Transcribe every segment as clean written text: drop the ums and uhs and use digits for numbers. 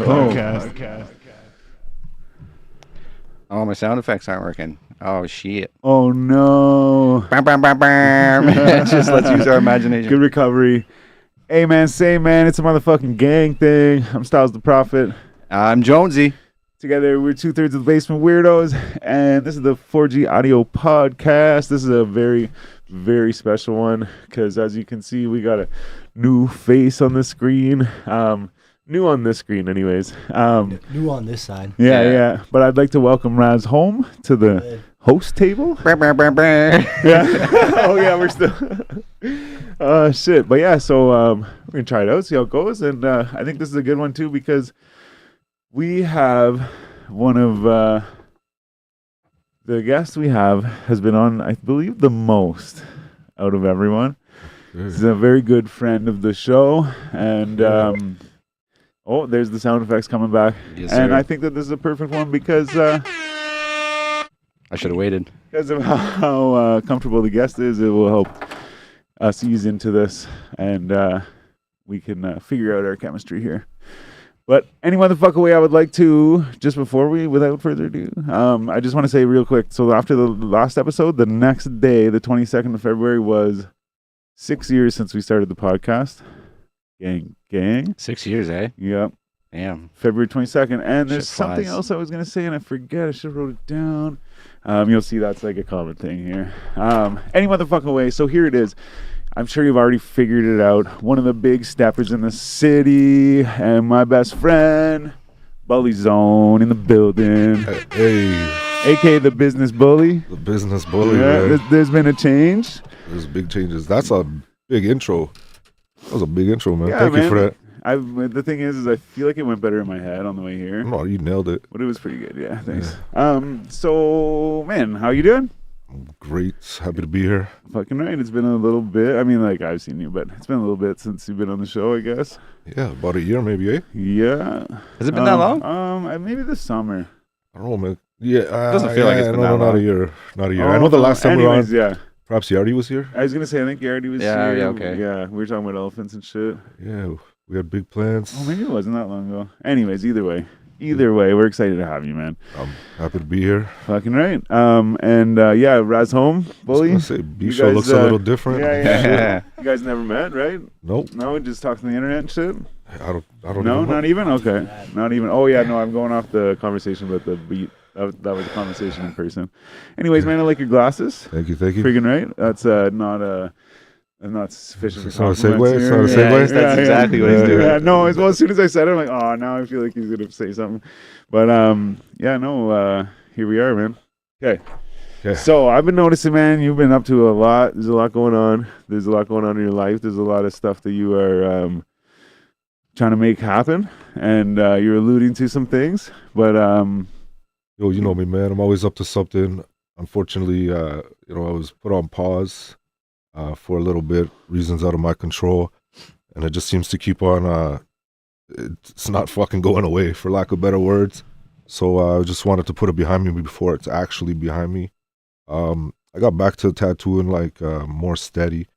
Podcast. Oh, my sound effects aren't working. Oh, shit. Oh, no. Bam, bam, bam, bam. Just let's use our imagination. Good recovery. Hey, man, say, man, it's a motherfucking gang thing. I'm Stylez the Prophet. I'm Jonesy. Together, we're 2/3 of the Basement Weirdos, and this is the 4G Audio Podcast. This is a very, very special one, because as you can see, we got a new face on the screen. New on this screen, anyways. New on this side. Yeah. But I'd like to welcome Raz home to the host table. Bam, bam, bam, bam. Yeah. Oh, yeah, we're still... shit. But yeah, so we're going to try it out, see how it goes. And I think this is a good one, too, because we have one of the guests we have has been on, I believe, the most out of everyone. He's a very good friend of the show. And... oh, there's the sound effects coming back. Yes, and sir. I think that this is a perfect one because I should have waited. because of how comfortable the guest is. It will help us ease into this, and we can figure out our chemistry here. But any motherfucker way, I would like to, just before without further ado, I just want to say real quick. So after the last episode, the next day, the 22nd of February, was 6 years since we started the podcast. Gang. 6 years, eh? Yep. Damn. February 22nd. And there's Shit something flies. else I was going to say, and I forget. I should have wrote it down. You'll see that's like a common thing here. Any motherfucking way. So here it is. I'm sure you've already figured it out. One of the big steppers in the city, and my best friend, BullyZone in the building. Hey, A.K.A. the business bully. the business bully, Yeah, man. there's been a change. There's big changes. That's a big intro. That was a big intro, man. Yeah, Thank man. you for that. The thing is I feel like it went better in my head on the way here. No, you nailed it. But it was pretty good, yeah, thanks. So, man, how you doing? I'm great. Happy to be here. Fucking right. It's been a little bit. I mean, like, I've seen you, but it's been a little bit since you've been on the show, I guess. Yeah, about a year maybe, eh? Yeah. Has it been that long? Maybe this summer. I don't know, man. Yeah, Doesn't feel like it's been no, that not a long. year. Not a year. I know the last time we were on, Anyways, yeah. perhaps Yardi was here. I was gonna say, I think Yardi was Yeah, here. yeah, okay. Yeah, we were talking about elephants and shit. Yeah, we had big plans. Oh, maybe it wasn't that long ago. Anyways, either way, we're excited to have you, man. I'm happy to be here. Fucking right. Yeah, Raz home, bully. I was gonna say, You B-Show guys, looks a little different. Yeah. You guys never met, right? Nope. No, just talked on the internet and shit. I don't No, even know. not even? Okay. Not even. Oh, yeah, no, I'm going off the conversation about the beat. That was a conversation in person. Anyways, man, I like your glasses. Thank you. Friggin' right. That's not sufficient It's for not a compliments segue? It's here. not a Yeah, segue? that's exactly what he's doing. Yeah, no, as soon as I said it, I'm like, oh, now I feel like he's going to say something. But, here we are, man. Okay. Yeah. So I've been noticing, man, you've been up to a lot. There's a lot going on. There's a lot going on in your life. There's a lot of stuff that you are trying to make happen. And you're alluding to some things. But, Yo, you know me, man. I'm always up to something. Unfortunately, I was put on pause for a little bit, reasons out of my control, and it just seems to keep on. It's not fucking going away, for lack of better words. So I just wanted to put it behind me before it's actually behind me. I got back to tattooing like more steady,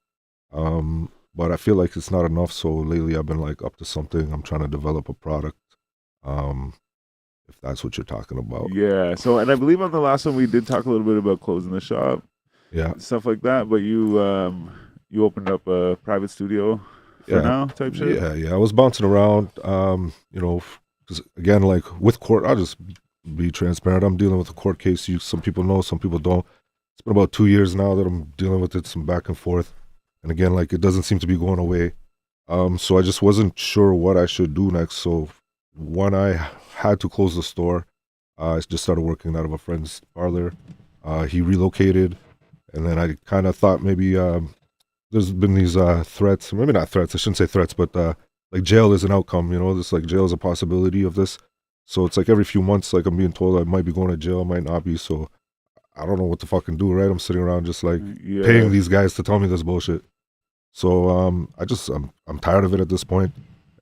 but I feel like it's not enough. So lately, I've been like up to something. I'm trying to develop a product. If that's what you're talking about. yeah. So, and I believe on the last one we did talk a little bit about closing the shop. Yeah. Stuff like that, but you opened up a private studio for Yeah. now type shit. Yeah. I was bouncing around, because again, like with court, I'll just be transparent. I'm dealing with a court case. Some people know, some people don't. It's been about 2 years now that I'm dealing with it, some back and forth. And again, like it doesn't seem to be going away. So I just wasn't sure what I should do next. So when I had to close the store, I just started working out of a friend's parlor. He relocated, and then I kind of thought maybe there's been these threats, maybe not threats, I shouldn't say threats, but like jail is an outcome, this like jail is a possibility of this. So it's like every few months, like I'm being told I might be going to jail, might not be. So I don't know what to fucking do, right? I'm sitting around just like paying these guys to tell me this bullshit. So I'm tired of it at this point.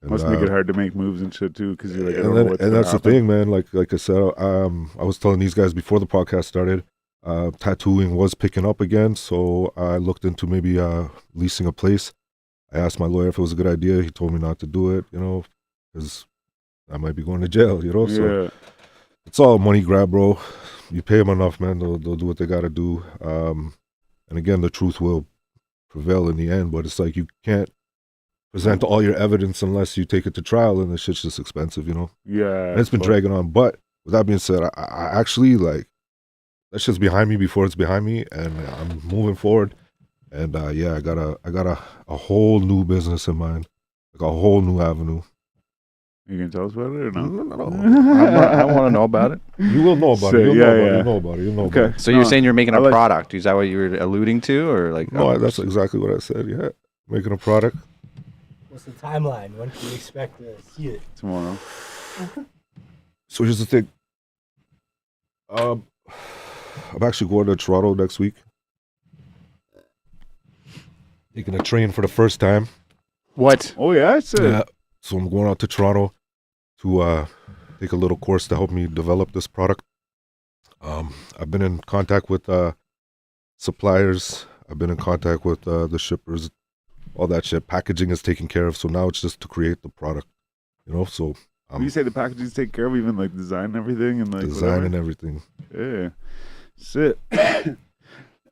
And, Must make it hard to make moves and shit too, because you're like, I don't and, know then, what's and gonna that's happen. the thing, man. Like I said, I was telling these guys before the podcast started, tattooing was picking up again, so I looked into maybe leasing a place. I asked my lawyer if it was a good idea. He told me not to do it, because I might be going to jail, So Yeah. it's all a money grab, bro. You pay them enough, man. They'll do what they got to do. And again, the truth will prevail in the end. But it's like you can't present all your evidence unless you take it to trial, and the shit's just expensive, Yeah. And it's been dragging on. But with that being said, I actually like that shit's behind me before it's behind me, and I'm moving forward. And yeah, I got a whole new business in mind, like a whole new avenue. You can tell us about it or no? No. I want to know about it. You will know about So, it. You'll yeah, know about yeah. it. You'll know about it. You'll know about Okay. it. So you're No, saying you're making I a like- product? Is that what you were alluding to, or like? No, that's exactly what I said. Yeah, making a product. What's the timeline? When can we expect to see it? Tomorrow. So here's the thing. I'm actually going to Toronto next week. Taking a train for the first time. What? Oh yeah, it's Yeah. So I'm going out to Toronto to take a little course to help me develop this product. I've been in contact with suppliers. I've been in contact with the shippers, all that shit. Packaging is taken care of. So now it's just to create the product, So you say the packages take care of even like design and everything and like design whatever? and everything. Yeah. Shit.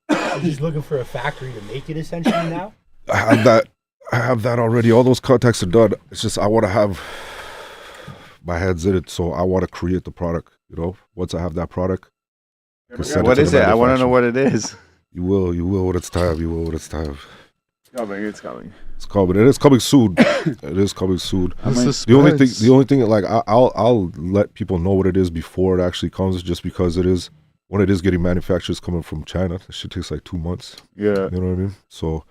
I'm just looking for a factory to make it essentially now. I have that already. All those contacts are done. It's just I want to have my hands in it, so I want to create the product. Once I have that product, I can send What to is the it? I want to know manufacturer. what it is. You will when it's time. You will when it's time. It's coming. It's coming. It is coming soon. It is coming soon. I might- The only thing, like I'll let people know what it is before it actually comes, just because it is when it is getting manufactured, it's coming from China. That shit takes like 2 months. Yeah. You know what I mean? So,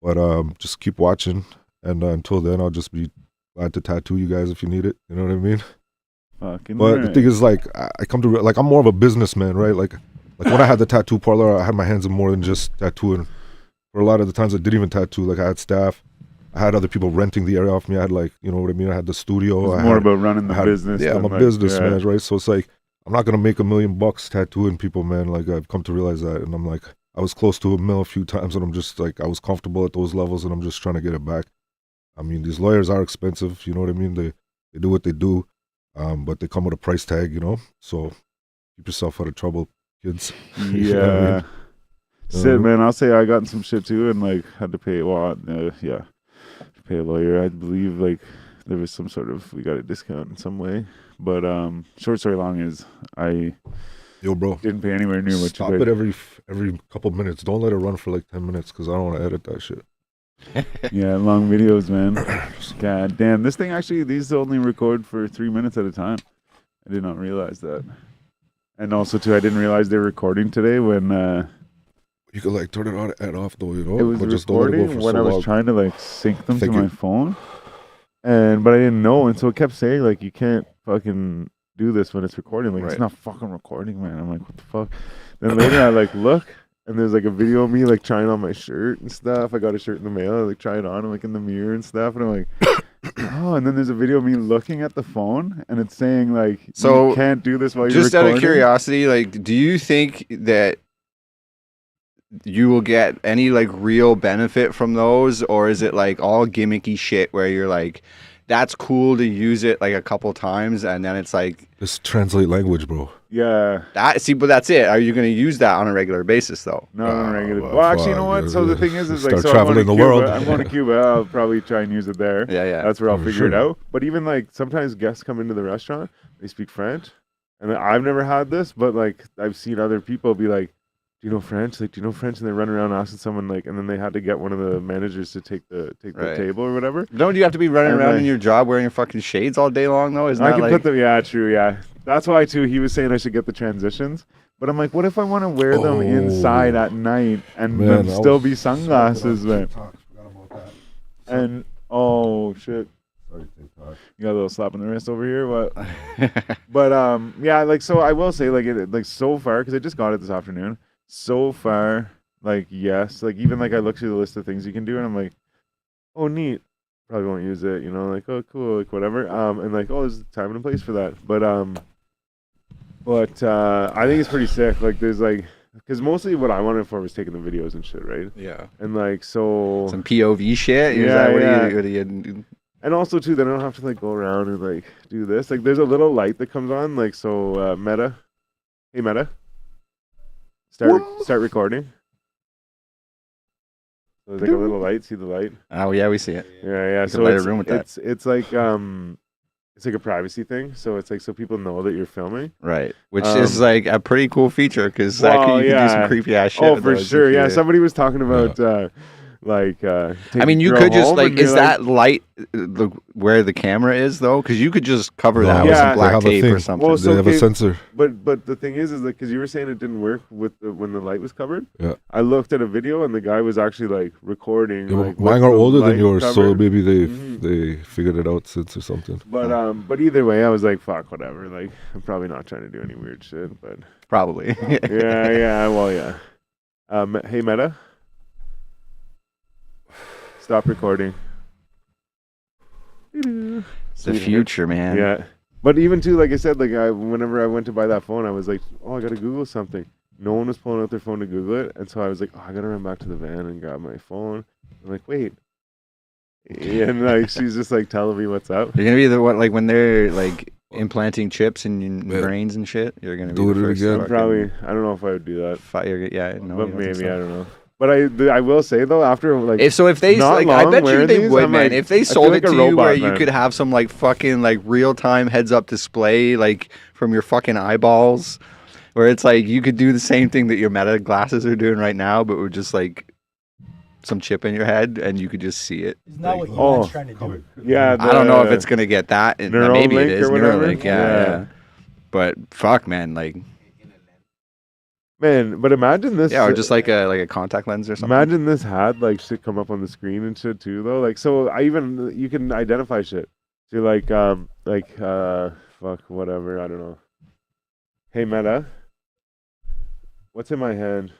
but just keep watching, and until then, I'll just be glad to tattoo you guys if you need it. You know what I mean? Fucking But the right. thing is, like, I come to like I'm more of a businessman, right? Like when I had the tattoo parlor, I had my hands in more than just tattooing. For a lot of the times, I didn't even tattoo. Like I had staff, I had other people renting the area off me. I had like, you know what I mean? I had the studio. It's I more had, about running the I had- business. Yeah, than, I'm a like, businessman, yeah. right? So it's like I'm not gonna make $1 million tattooing people, man. Like I've come to realize that, and I'm like, I was close to $1 million a few times, and I'm just like, I was comfortable at those levels, and I'm just trying to get it back. I mean, these lawyers are expensive. You know what I mean? They do what they do, but they come with a price tag. So keep yourself out of trouble, kids. Yeah. You know what I mean? Shit, man. I'll say I got in some shit too, and like had to pay. Pay a lawyer. I believe like there was some sort of we got a discount in some way. But short story long is I Yo, bro. didn't pay anywhere near what Stop you it paid. every couple minutes. Don't let it run for like 10 minutes because I don't want to edit that shit. Yeah, long videos, man. God damn, this thing actually these only record for 3 minutes at a time. I did not realize that. And also too, I didn't realize they were recording today when You could like turn it on and off though, it was but just don't let it go recording for when so I was long. trying to like sync them Thank to you. my phone. But I didn't know, and so it kept saying like you can't fucking do this when it's recording. Like Right. it's not fucking recording, man. I'm like, what the fuck? Then later I like look, and there's like a video of me like trying on my shirt and stuff. I got a shirt in the mail. I like try it on, I'm like in the mirror and stuff, and I'm like, oh. And then there's a video of me looking at the phone, and it's saying like, So, you can't do this while you're Just out recording. of curiosity, like, do you think that you will get any like real benefit from those, or is it like all gimmicky shit where you're like, that's cool to use it like a couple times, and then it's like Just translate language, bro. Yeah. that? See, but that's it. Are you going to use that on a regular basis though? Not on a regular. well, Well, actually, you know fuck, what? So the yeah. thing is like, Start so traveling I'm going the to world. Cuba. I'm going to Cuba. I'll probably try and use it there. Yeah, yeah. That's where I'll For figure it sure. out. But even like sometimes guests come into the restaurant, they speak French, and I've never had this, but like I've seen other people be like, "Do you know French? Like, do you know French?" And they run around asking someone like, and then they had to get one of the managers to take the Right. table or whatever. Don't you have to be running And, around like- in your job wearing your fucking shades all day long though? Isn't I that can like put them. Yeah, true. Yeah, that's why too. He was saying I should get the transitions. But I'm like, what if I want to wear them inside Oh. at night and Man, them I still was be sunglasses, man? Forgot about that. And oh shit. Sorry, TikTok. You got a little slap on the wrist over here, what? But yeah, like so I will say like it like so far because I just got it this afternoon. So far, like yes, like even like I look through the list of things you can do and I'm like, oh neat. Probably won't use it, like oh cool, like whatever. And like oh there's a time and a place for that. But I think it's pretty sick. Like there's like because mostly what I wanted for was taking the videos and shit, right? Yeah. And like so, Some POV shit. Is Yeah, that yeah. what do you and also too, then I don't have to like go around and like do this. Like, there's a little light that comes on, like so. Meta, hey Meta, start recording. So there's like a little light. See the light? Oh yeah, we see it. Yeah. You So can light a it's, room with that. it's like a privacy thing. So it's like so people know that you're filming. Right. Which is like a pretty cool feature because you Well, can do yeah. some creepy ass shit. Oh, with for those sure. if Yeah. you- Somebody was talking about I mean, you could just like, is that light where the camera is though? Because you could just cover that with Yeah. some They black have a tape or thing. something. Well, They so have a okay, sensor. But the thing is like because you were saying it didn't work with when the light was covered. Yeah. I looked at a video and the guy was actually like recording. Yeah, like, with mine are the older than light yours, so covered. maybe Mhm. they figured it out since or something. But either way, I was like, fuck, whatever. Like, I'm probably not trying to do any weird shit, but Probably. yeah, well, yeah. Hey, Meta, stop recording. It's the future, man. Yeah, but even too, like I said, like whenever I went to buy that phone, I was like, oh, I gotta Google something. No one was pulling out their phone to Google it, and so I was like, oh, I gotta run back to the van and grab my phone. I'm like, wait. And like she's just like telling me what's up. You're gonna be the one like when they're like implanting chips in your Yeah. brains and shit. You're gonna be Do the it first again. to Probably, I don't know if I would do that, yeah, no, but you don't think maybe so? I don't know. But I will say though, after like If they not like, I long bet you wearing they these, would, I'm man. like- If they I feel sold like it a to you where robot, you man. could have some like fucking like real time heads up display like from your fucking eyeballs, where it's like you could do the same thing that your Meta glasses are doing right now, but with just like some chip in your head and you could just see it. Isn't that what Oh. Elon's trying to do? yeah, I don't know if the- it's gonna get that. Maybe Neuralink it is or whatever? Neuralink. Yeah. Yeah. But fuck, man, like man. But imagine this. or just like a contact lens or something. imagine this had like shit come up on the screen and shit too though. Like so, you can identify shit. So you're like fuck whatever. I don't know. Hey Meta, what's in my hand?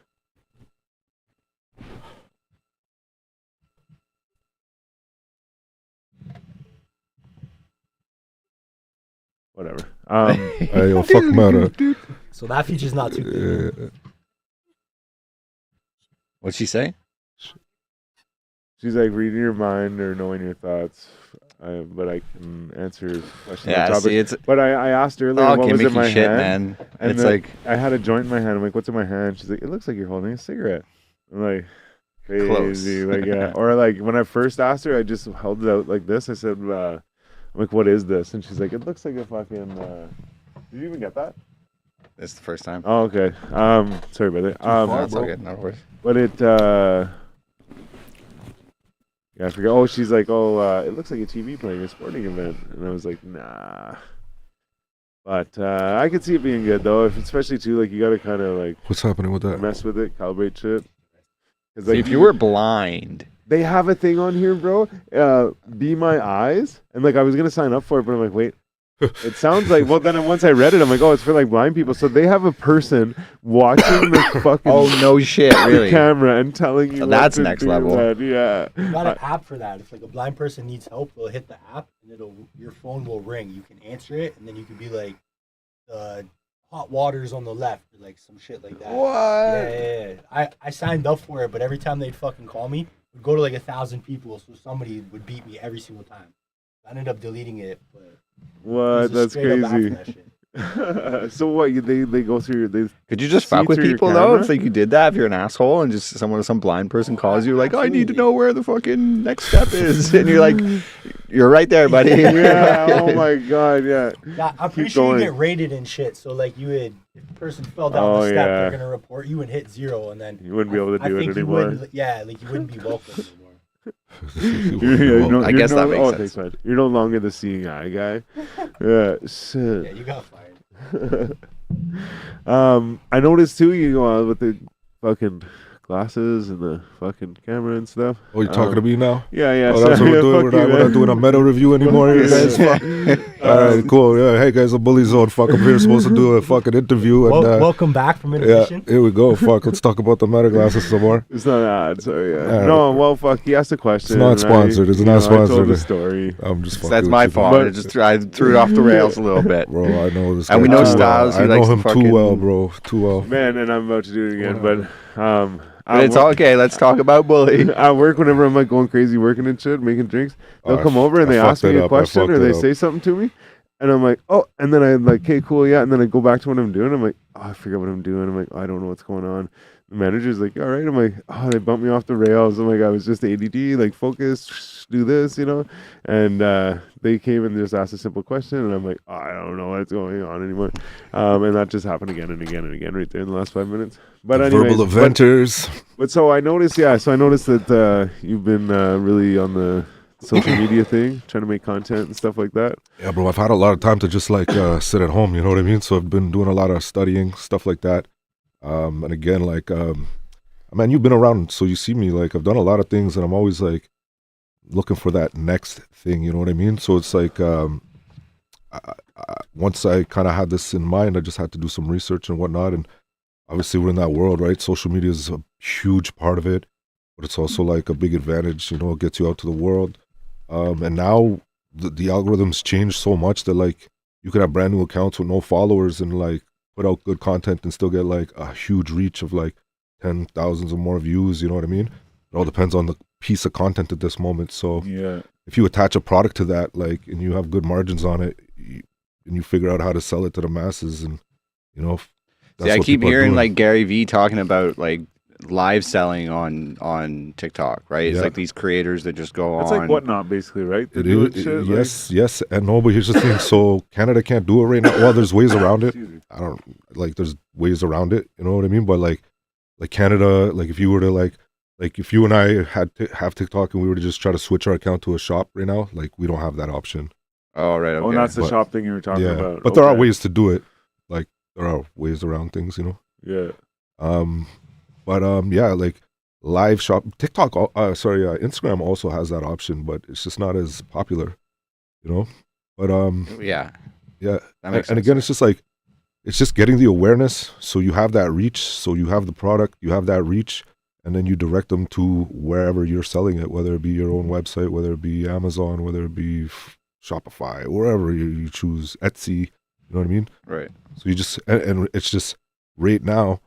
Whatever. Hey, yo, fuck Meta. So that feature's not too good. Yeah. What'd she say? She's like reading your mind or knowing your thoughts, but I can answer questions on Yeah, topic. see, it's But I asked earlier all what was in my gimmicky shit, hand, man. and It's the- like I had a joint in my hand. I'm like, "What's in my hand?" She's like, "It looks like you're holding a cigarette." I'm like, crazy, Close. like yeah. Or like when I first asked her, I just held it out like this. I said, "I'm like, what is this?" And she's like, "It looks like a fucking." Did you even get that? it's the first time. Oh, okay. Sorry about that. That's all good. Not worse. But it, yeah, I forgot. Oh, she's like, oh, it looks like a TV playing a sporting event, and I was like, nah. But I could see it being good though, especially too, like you got to kind of like What's happening with that? mess with it, calibrate shit. 'Cause, See, like, if you were blind, they have a thing on here, bro. Be My Eyes, and like I was gonna sign up for it, but I'm like, wait. It sounds like well. Then once I read it, I'm like, oh, it's for like blind people. So they have a person watching the fucking oh no shit, really? camera and telling you. So what that's to next do, level. man. Yeah. You got an app for that. If like a blind person needs help, they'll hit the app and your phone will ring. You can answer it, and then you can be like, hot water's on the left, or like some shit like that. What? Yeah. I signed up for it, but every time they'd fucking call me, it would go to like 1,000 people, so somebody would beat me every single time. I ended up deleting it, but What? there's a That's straight up app for crazy. that shit. So what? They go through. They Could you just See fuck with through your people though? camera? If like you did that, if you're an asshole and just some blind person calls you like, I need to Absolutely. know where the fucking next step is, and you're like, you're right there, buddy. yeah. Oh my god. Yeah. Yeah, I'm pretty Keep sure going. you get rated and shit. So like you would, if a person fell down Oh, the step, yeah. they're gonna report you and hit 0, and then You wouldn't be able to I do it think you anymore. wouldn't, yeah, like you wouldn't be welcome anymore. I guess that makes sense. Thanks, man. You're no longer the seeing eye guy. Yeah. Shit. Yeah, you got fired. I noticed too. You go with the fucking glasses and the fucking camera and stuff. Oh, you're talking to me now? Yeah, yeah. Oh, that's what sorry, we're doing. fuck We're you, not man. doing a meta review anymore, you guys. Fuck. All right, cool. Yeah, hey guys, I'm BullyZone. Fuck, I'm here supposed to do a fucking interview. And Welcome back from yeah, intermission. here we go. Fuck, let's talk about the meta glasses some more. It's not an ad, sorry. Yeah. Alright. No, well, fuck. He asked a question. It's not and sponsored. It's you not know, I told sponsored. the story. I'm just fucking. That's with my you, fault. bro. I threw it off the rails a little bit. Bro, I know this. And guy we know too well. Stylez, he I know likes to him fucking- too well, bro. Too well. Man, and I'm about to do it again, but But it's okay. Let's talk about bully. At work, whenever I'm like going crazy working and shit, making drinks, they'll I come over and I they fucked ask me it a up. I question fucked or it they up. say something to me, and I'm like, oh, and then I'm like, okay, cool, yeah, and then I go back to what I'm doing. I'm like, oh, I forget what I'm doing. I'm like, oh, I don't know what's going on. The manager's like, all right. I'm like, oh, they bumped me off the rails. I'm like, I was just ADD, like focus, do this, you know. And they came and just asked a simple question, and I'm like, oh, I don't know what's going on anymore. And that just happened again and again and again right there in the last 5 minutes. But anyways, Verbal eventers. But so I noticed, that you've been really on the social media thing, trying to make content and stuff like that. Yeah, bro. I've had a lot of time to just like sit at home. You know what I mean? So I've been doing a lot of studying, stuff like that. And again, like, man, you've been around, so you see me. Like, I've done a lot of things, and I'm always like looking for that next thing. You know what I mean? So it's like, once I kind of had this in mind, I just had to do some research and whatnot. And obviously, we're in that world, right? Social media is a huge part of it, but it's also like a big advantage. You know, it gets you out to the world. And now the algorithms change so much that like you could have brand new accounts with no followers and like put out good content and still get like a huge reach of like 10,000s or more views. You know what I mean? It all depends on the piece of content at this moment. So Yeah. if you attach a product to that, like, and you have good margins on it, and you figure out how to sell it to the masses, and you know, See, I what keep people are hearing doing. like Gary Vee talking about like live selling on TikTok, right? It's Yeah. like these creators that just go It's on. like whatnot, basically, right? They're It doing is, shit, yes, and no, but here's the thing. So Canada can't do it right now. Well, there's ways around it. Excuse me. I don't like. There's ways around it. You know what I mean? But like Canada, like if you were to like if you and I had to have TikTok and we were to just try to switch our account to a shop right now, like we don't have that option. Oh right, Oh, okay. and that's the But- shop thing you were talking Yeah, about. but there are Okay. ways to do it. Like there are ways around things. You know. Yeah. Yeah, like live shop TikTok. Instagram also has that option, but it's just not as popular. You know. But yeah, yeah. that makes And sense. again, it's just like it's just getting the awareness, so you have that reach, so you have the product, you have that reach, and then you direct them to wherever you're selling it, whether it be your own website, whether it be Amazon, whether it be Shopify, wherever you choose, Etsy. You know what I mean? Right. So you just and it's just right now,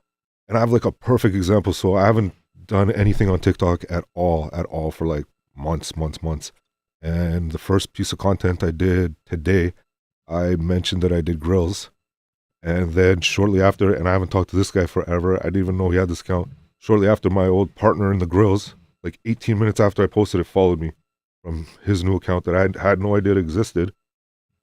and I have like a perfect example. So I haven't done anything on TikTok at all for like months. And the first piece of content I did today, I mentioned that I did grills. And then shortly after, and I haven't talked to this guy forever, I didn't even know he had this account. Shortly after, my old partner in the grills, like 18 minutes after I posted it, followed me from his new account that I had no idea existed.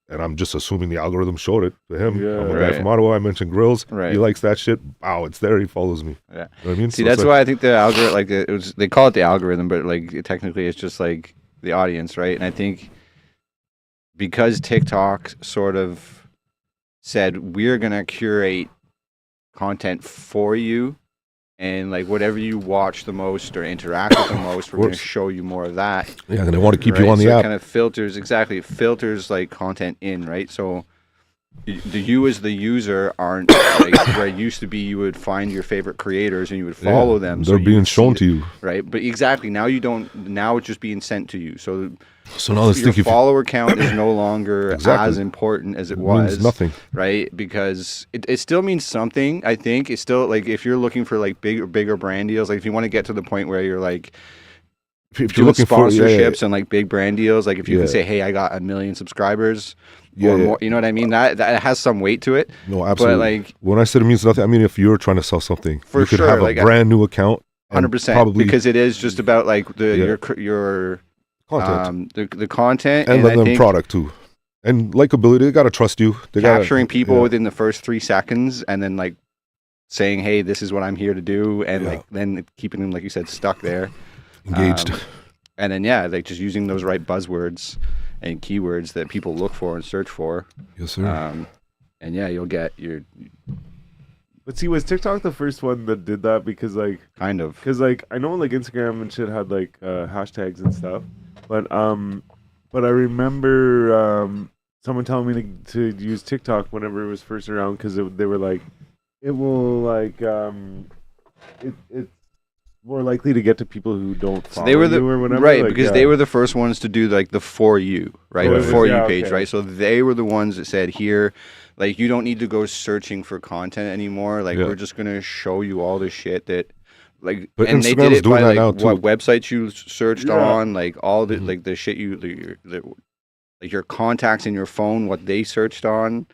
And I'm just assuming the algorithm showed it to him. Yeah. I'm a guy Right. from Ottawa. I mentioned grills. Right. He likes that shit. Wow, it's there. He follows me. Yeah. You know what I mean? See, So that's it's why I think the algorithm, like it was, they call it the algorithm, but like technically it's just like the audience, right? And I think because TikTok sort of said we're gonna curate content for you, and like whatever you watch the most or interact with the most, we're gonna course. show you more of that. Yeah, and they want to keep right? you on the so app. It kind of filters exactly. It filters like content in, right? So you as the user aren't like where it used to be. You would find your favorite creators and you would follow Yeah, them. They're you being would shown see to you. right? But exactly now you don't. Now it's just being sent to you. So So now let's your think if follower count is no longer Exactly. as important as it it was. means nothing. Right? Because it still means something. I think it's still like if you're looking for like bigger brand deals, like if you want to get to the point where you're like If you're doing looking sponsorships for and like big brand deals, like if you Yeah. can say, "Hey, I got 1 million subscribers," Yeah, or yeah. more, you know what I mean? That has some weight to it. no, absolutely. But like When I said it means nothing, I mean if you're trying to sell something, For you could sure, have a like, brand new account, and 100%, probably because it is just about like Yeah. your content, the content and I then the think product too, and likability. They gotta trust you. They capturing gotta, people yeah. within the first 3 seconds, and then like saying, "Hey, this is what I'm here to do," and Yeah. like then keeping them, like you said, stuck there. engaged. And then yeah, like just using those right buzzwords and keywords that people look for and search for. Yes, sir. And yeah, you'll get your But see, was TikTok the first one that did that? Because like I know like Instagram and shit had like hashtags and stuff, but I remember someone telling me to use TikTok whenever it was first around because they were like, it will like it's more likely to get to people who don't follow They were the you or whatever. right like, because yeah. they were the first ones to do like the For You, right? Oh, The it was- For You yeah, page, okay. right? So they were the ones that said here, like you don't need to go searching for content anymore. Like Yeah. we're just gonna show you all the shit that, like, But and they did Instagram's it doing by that like now, what too. websites you searched Yeah. on, like all the Mhm. like the shit like your contacts in your phone, what they searched on.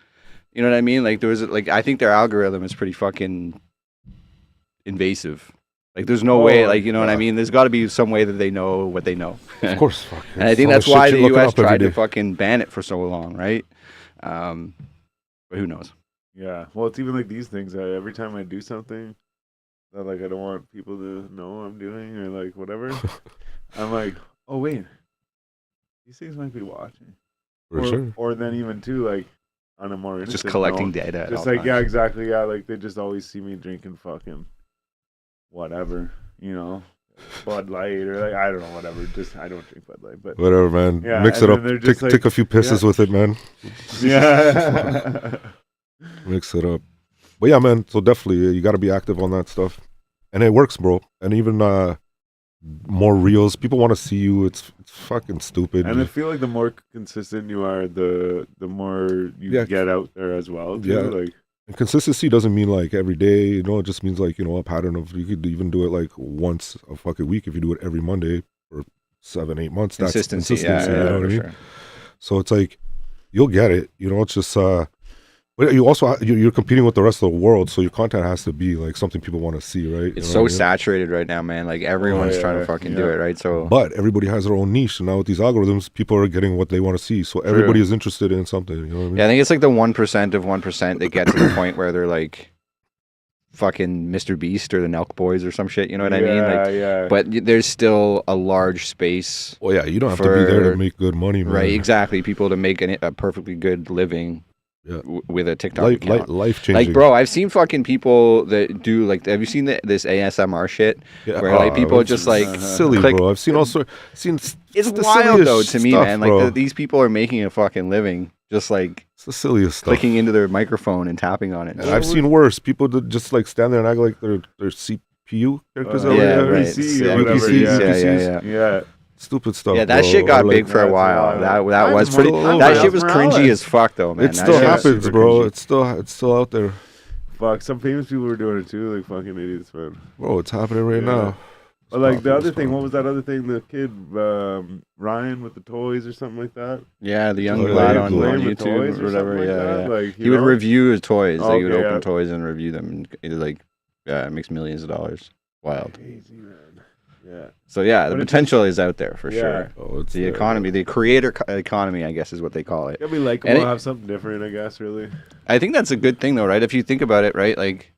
You know what I mean? Like there was like I think their algorithm is pretty fucking invasive. Like there's no way, like you know what I mean? There's got to be some way that they know what they know. Of course, fuck. And I It's think all that's the shit why you're the looking U.S. up every tried to day. fucking ban it for so long, right? But who knows? Yeah, well, it's even like these things. Every time I do something that like I don't want people to know I'm doing or like whatever, I'm like, oh wait, these things might be watching. For or, sure. Or then even too like on a more Just innocent collecting note, data. At just all like yeah, times. exactly, yeah. Like they just always see me drinking fucking whatever, you know, Bud Light or like I don't know, whatever. Just I don't drink Bud Light, but Whatever, man. Yeah, Mix and it then up. they're just Take like- a few pisses with it, man. yeah. Mix it up. But yeah, man. So definitely, you got to be active on that stuff, and it works, bro. And even more reels. People want to see you. It's fucking stupid. And I feel like the more consistent you are, the more you Yeah. get out there as well. Too. Yeah. Like And consistency doesn't mean like every day, you know, it just means like, you know, a pattern of, you could even do it like once a fucking week if you do it every Monday for 7-8 months. That's Consistency, consistency, yeah, you know what for I mean? sure. So it's like, you'll get it, you know, it's just, but you also, you're competing with the rest of the world, so your content has to be like something people want to see, right? It's You know so what I mean? saturated right now, man. Like everyone's yeah, trying to fucking do yeah. it, right? So But everybody has their own niche, and now with these algorithms, people are getting what they want to see, so everybody is interested in something, you know what I mean? yeah, I think it's like the 1% of 1% that get to the point where they're like fucking Mr. Beast or the Nelk Boys or some shit. You know what I mean? Like, yeah. but there's still a large space, Well, yeah, you don't have to be there For- to make good money, man. right? Exactly. People to make a perfectly good living Yeah. with a TikTok account. Life changing. Like, bro, I've seen fucking people that do like. Have you seen this ASMR shit? Yeah, where, like, people it's just, like, silly, click- bro. I've seen all sorts. It's the wild silliest though to me, stuff, man. bro. Like these people are making a fucking living just like It's the silliest stuff. clicking into their microphone and tapping on it. And I've seen worse. People that just like stand there and act like they're CPU characters. Uh, over yeah, there. right. VC Yeah, or whatever, VPCs, yeah. yeah. Yeah. Stupid stuff. Yeah, that bro. shit got Or, big like, for a that's while. wild. That Mine's was pretty. Miles That shit was Morales. cringy as fuck, though, man. It That still shit was happens, super bro. cringy. It's still out there, Fuck, some famous people were doing it too, like fucking idiots, man. bro. It's happening right Yeah. now. But like the Stop, other thing, stop. what was that other thing? The kid Ryan with the toys or something like that. Yeah, the young Oh, yeah, lad yeah, on playing with toys YouTube or whatever. something like Yeah, that? yeah. Like, He would know? review his toys. Like, he would Okay, open yeah. toys and review them. And it, like, yeah, it makes millions of dollars. Wild. Crazy, man. Yeah. So yeah, the But it potential is out there for Yeah. sure. Oh, it's The there. economy, the creator economy, I guess, is what they call it. Gotta be likable, And it- have something different, I guess, really. I think that's a good thing, though, right? If you think about it, right? Like,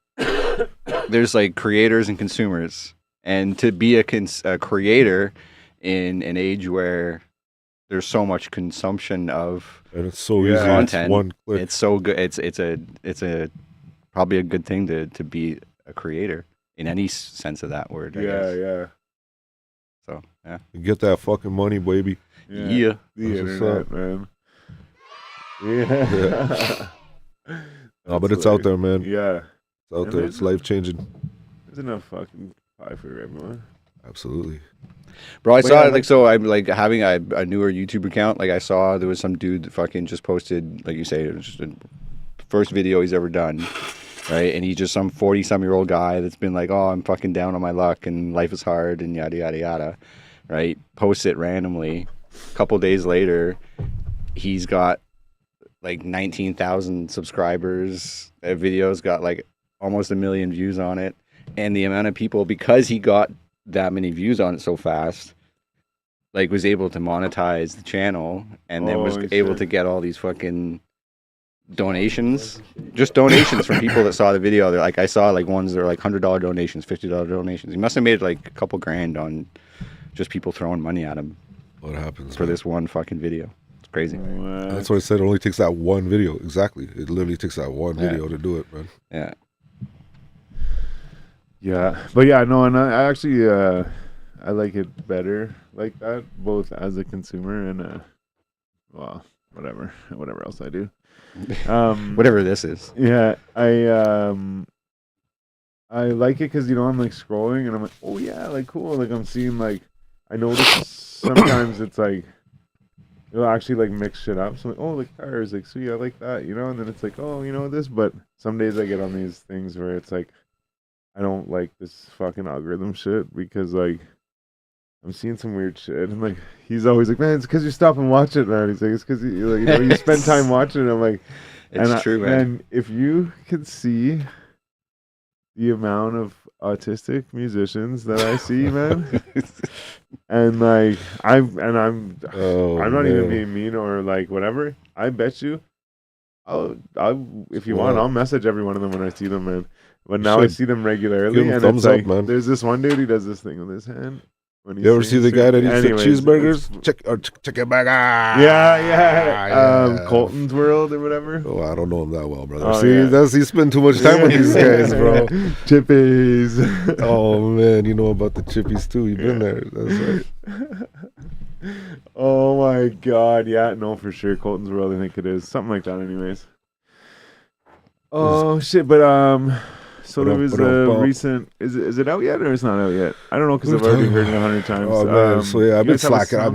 there's like creators and consumers, and to be a creator in an age where there's so much consumption of, And it's so Yeah. easy. Content. It's one click. it's so good. It's a probably a good thing to be a creator in any sense of that word. I guess. Yeah. So yeah. You get that fucking money, baby. Yeah. The That's what's internet, up. man. Yeah. No, but it's out there, man. Yeah. It's out And there. then- It's life changing. There's enough fucking pie for everyone. Absolutely. Bro, I But saw yeah, it, like, so I'm like having a newer YouTube account. Like, I saw there was some dude that fucking just posted, like you say, it was just the first video he's ever done, right? And he's just some 40-some-year-old guy that's been like, oh, I'm fucking down on my luck and life is hard and yada yada yada, right? Posts it randomly. A couple days later, he's got like 19,000 subscribers. That video's got like almost 1 million views on it, and the amount of people, because he got that many views on it so fast, like, was able to monetize the channel, and then was Holy able shit. to get all these fucking donations, just donations from people that saw the video. They're like, I saw like ones that are like $100 donations, $50 donations. He must have made like a couple grand on just people throwing money at him What happens for man? this one fucking video. It's crazy. What? That's what I said. It only takes that one video. Exactly. It literally takes that one Yeah. video to do it, man. Yeah. Yeah, but yeah, no, and I actually I like it better like that, both as a consumer and well, whatever else I do. Whatever this is. Yeah, I like it because I'm like scrolling and I'm like, oh yeah, like cool. Like I'm seeing like I notice sometimes it's like it'll actually like mix shit up. So like, oh, the cars, like sweet, I like that, and then it's like, oh, this. But some days I get on these things where it's like I don't like this fucking algorithm shit because like I'm seeing some weird shit and like he's always like, man, it's because you stop and watch it, man. He's like, it's because you spend time watching it. I'm like, It's true, man. And if you could see the amount of autistic musicians that I see, man, and like I'm not even being mean or like whatever. I bet you, I'll if you want, I'll message every one of them when I see them, man. But now I see them regularly, and it's like man. There's this one dude, he does this thing with his hand. When You ever see the guy that eats the cheeseburgers? Chicken burger. Yeah. Colton's World or whatever. Oh, I don't know him that well, brother. Oh, see, yeah. you spend too much time with these guys, bro. Chippies. Oh man, you know about the chippies too. You've been there. That's right. Oh my god, yeah, no, for sure. Colton's World, I think it is. Something like that, anyways. Oh shit, but so there was a recent. Is it out yet or it's not out yet? I don't know because I've already heard it 100 times. Oh man, so yeah, I've been slacking. I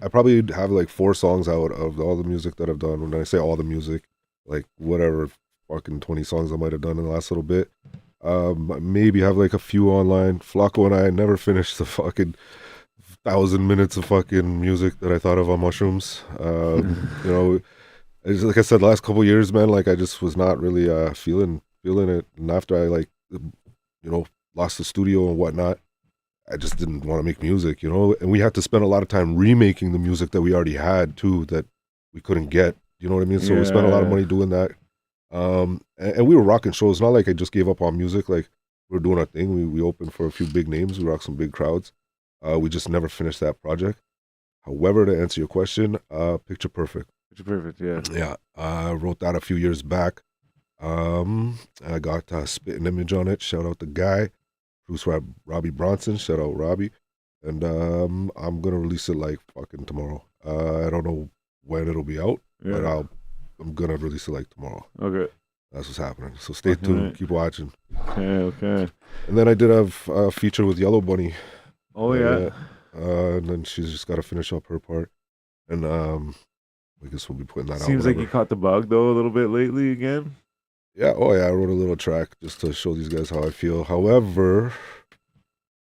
probably have like 4 songs out of all the music that I've done. When I say all the music, like whatever fucking 20 songs I might have done in the last little bit. Maybe have like a few online. Flacco and I never finished the fucking 1,000 minutes of fucking music that I thought of on mushrooms. It's like I said, the last couple of years, man, like I just was not really feeling it. And after I like, lost the studio and whatnot, I just didn't want to make music, And we had to spend a lot of time remaking the music that we already had too, that we couldn't get. You know what I mean? So we spent a lot of money doing that. And we were rocking shows. Not like I just gave up on music. Like we were doing our thing. We opened for a few big names. We rocked some big crowds. We just never finished that project. However, to answer your question, Picture Perfect. Perfect, yeah. Yeah, I wrote that a few years back. I got Spit and Image on it. Shout out the guy. Bruce Robbie Bronson. Shout out Robbie. And I'm gonna release it like fucking tomorrow. I don't know when it'll be out, but I'm gonna release it like tomorrow. Okay. That's what's happening. So stay tuned. Right. Keep watching. Okay. And then I did have a feature with Yellow Bunny. Oh yeah. And then she's just got to finish up her part. And I guess we'll be putting that out. Seems like you caught the bug though a little bit lately again. Yeah. Oh yeah. I wrote a little track just to show these guys how I feel. However,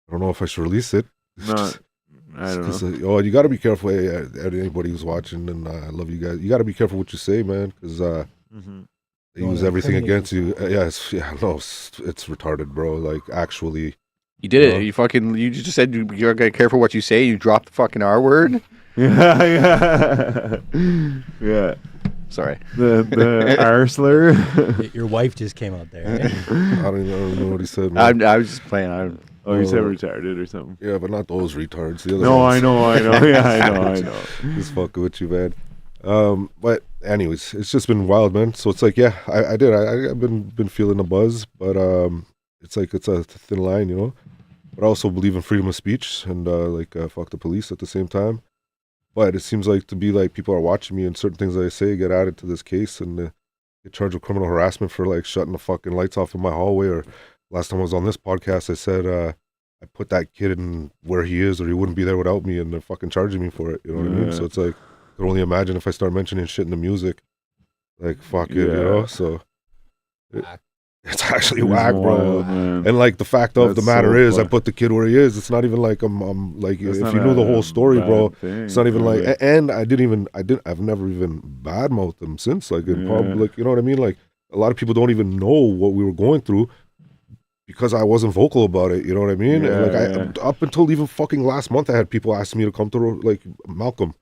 I don't know if I should release it. I don't know. You got to be careful. Anybody who's watching, and I love you guys. You got to be careful what you say, man, because they use everything against you. It's retarded, bro. Like actually. You did it. You just said you're gonna careful what you say. You dropped the fucking R word. Yeah. Sorry. The R slur. Your wife just came out there. I don't know what he said. Man. I was just playing. You said retarded or something. Yeah, but not those retards. The other no, ones. I know. Yeah, I know. Just fucking with you, man. But anyways, it's just been wild, man. So it's like, yeah, I did. I've been feeling the buzz, but it's like it's a thin line, But I also believe in freedom of speech and fuck the police at the same time. But it seems like to be like people are watching me and certain things I say get added to this case and get charged with criminal harassment for like shutting the fucking lights off in my hallway. Or last time I was on this podcast, I said I put that kid in where he is or he wouldn't be there without me, and they're fucking charging me for it. You know what I mean? So it's like I can only imagine if I start mentioning shit in the music, like fuck it, So. It's actually whack, bro. Man. And like the fact of the matter is, I put the kid where he is. It's not even like I'm like That's if you knew the whole story, bro. It's not even like. Right. And I've never even badmouthed him since, like in public. You know what I mean? Like a lot of people don't even know what we were going through because I wasn't vocal about it. You know what I mean? And up until even fucking last month, I had people asking me to come to like Malcolm.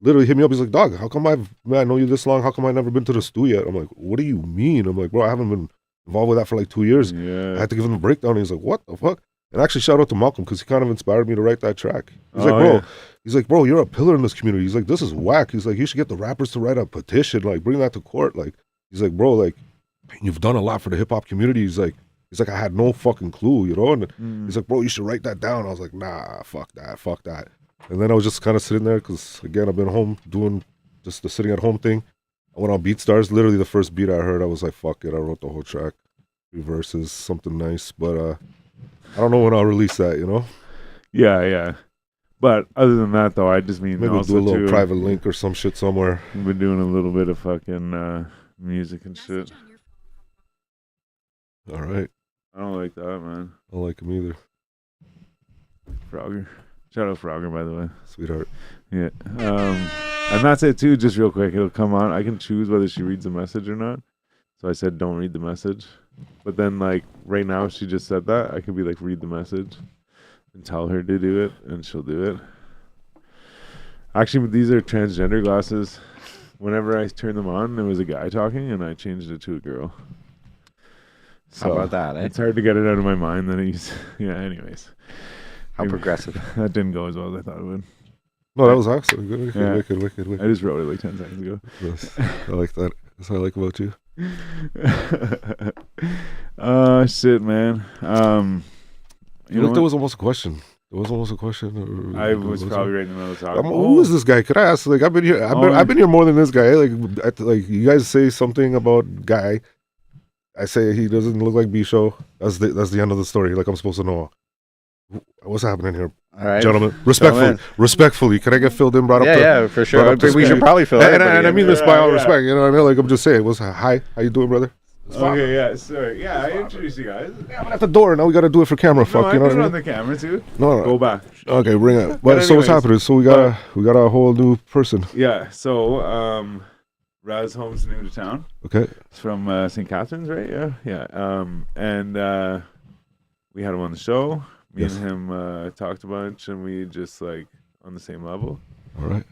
Literally hit me up. He's like, "Dog, how come I know you this long? How come I never been to the stew yet?" I'm like, "What do you mean?" I'm like, "Bro, I haven't been involved with that for like 2 years." I had to give him a breakdown. And he's like, "What the fuck?" And actually, shout out to Malcolm because he kind of inspired me to write that track. He's like, bro, you're a pillar in this community. He's like, this is whack. He's like, you should get the rappers to write a petition, like bring that to court. Like, he's like, bro, like you've done a lot for the hip hop community. He's like, I had no fucking clue, And he's like, bro, you should write that down. I was like, nah, fuck that. And then I was just kind of sitting there because, again, I've been home doing just the sitting at home thing. I went on BeatStars. Literally, the first beat I heard, I was like, fuck it. I wrote the whole track. 3 verses, something nice. But I don't know when I'll release that, you know? Yeah. But other than that, though, I just mean Maybe also do a little too, private link or some shit somewhere. I've been doing a little bit of fucking music and shit. All right. I don't like that, man. I don't like him either. Frogger. Shout out Frogger, by the way. Sweetheart. Yeah. And that's it too, just real quick. It'll come on. I can choose whether she reads the message or not. So I said don't read the message. But then like right now she just said that. I could be like read the message and tell her to do it and she'll do it. Actually these are transgender glasses. Whenever I turned them on, there was a guy talking and I changed it to a girl. How about that, eh? It's hard to get it out of my mind that he's anyways. How progressive. That didn't go as well as I thought it would. No, that was awesome. Good. Yeah. Wicked. I just wrote it like 10 seconds ago. Yes, I like that. That's what I like about you. Shit, man. You know There what? was almost a question. There was almost a question. I was probably right in the middle of talking. Who is this guy? Could I ask? Like, I've been here. I've been here more than this guy. Like you guys say something about guy. I say he doesn't look like B-Show. That's the end of the story. Like I'm supposed to know. What's happening here, All right. gentlemen? Gentlemen. Respectfully, can I get filled in? Brought up. Yeah, for sure. brought up to We should speed. probably fill And everybody I in. mean this by all Yeah. respect. You know what I mean? Like I'm just saying. Hi. How you doing, brother? Okay, yeah, sorry. Yeah, I introduced you guys. Yeah, I'm at the door. Now we got to do it for camera. No, Fuck, I you know put what it I on mean? the camera too. No. Go back. Okay, bring it. But But so what's anyways, happening? So we got a whole new person. Yeah, so Raz Holmes new to town. Okay. It's from St. Catharines, right? Yeah. And we had him on the show. Me Yes. and him talked a bunch, and we just like on the same level. All right.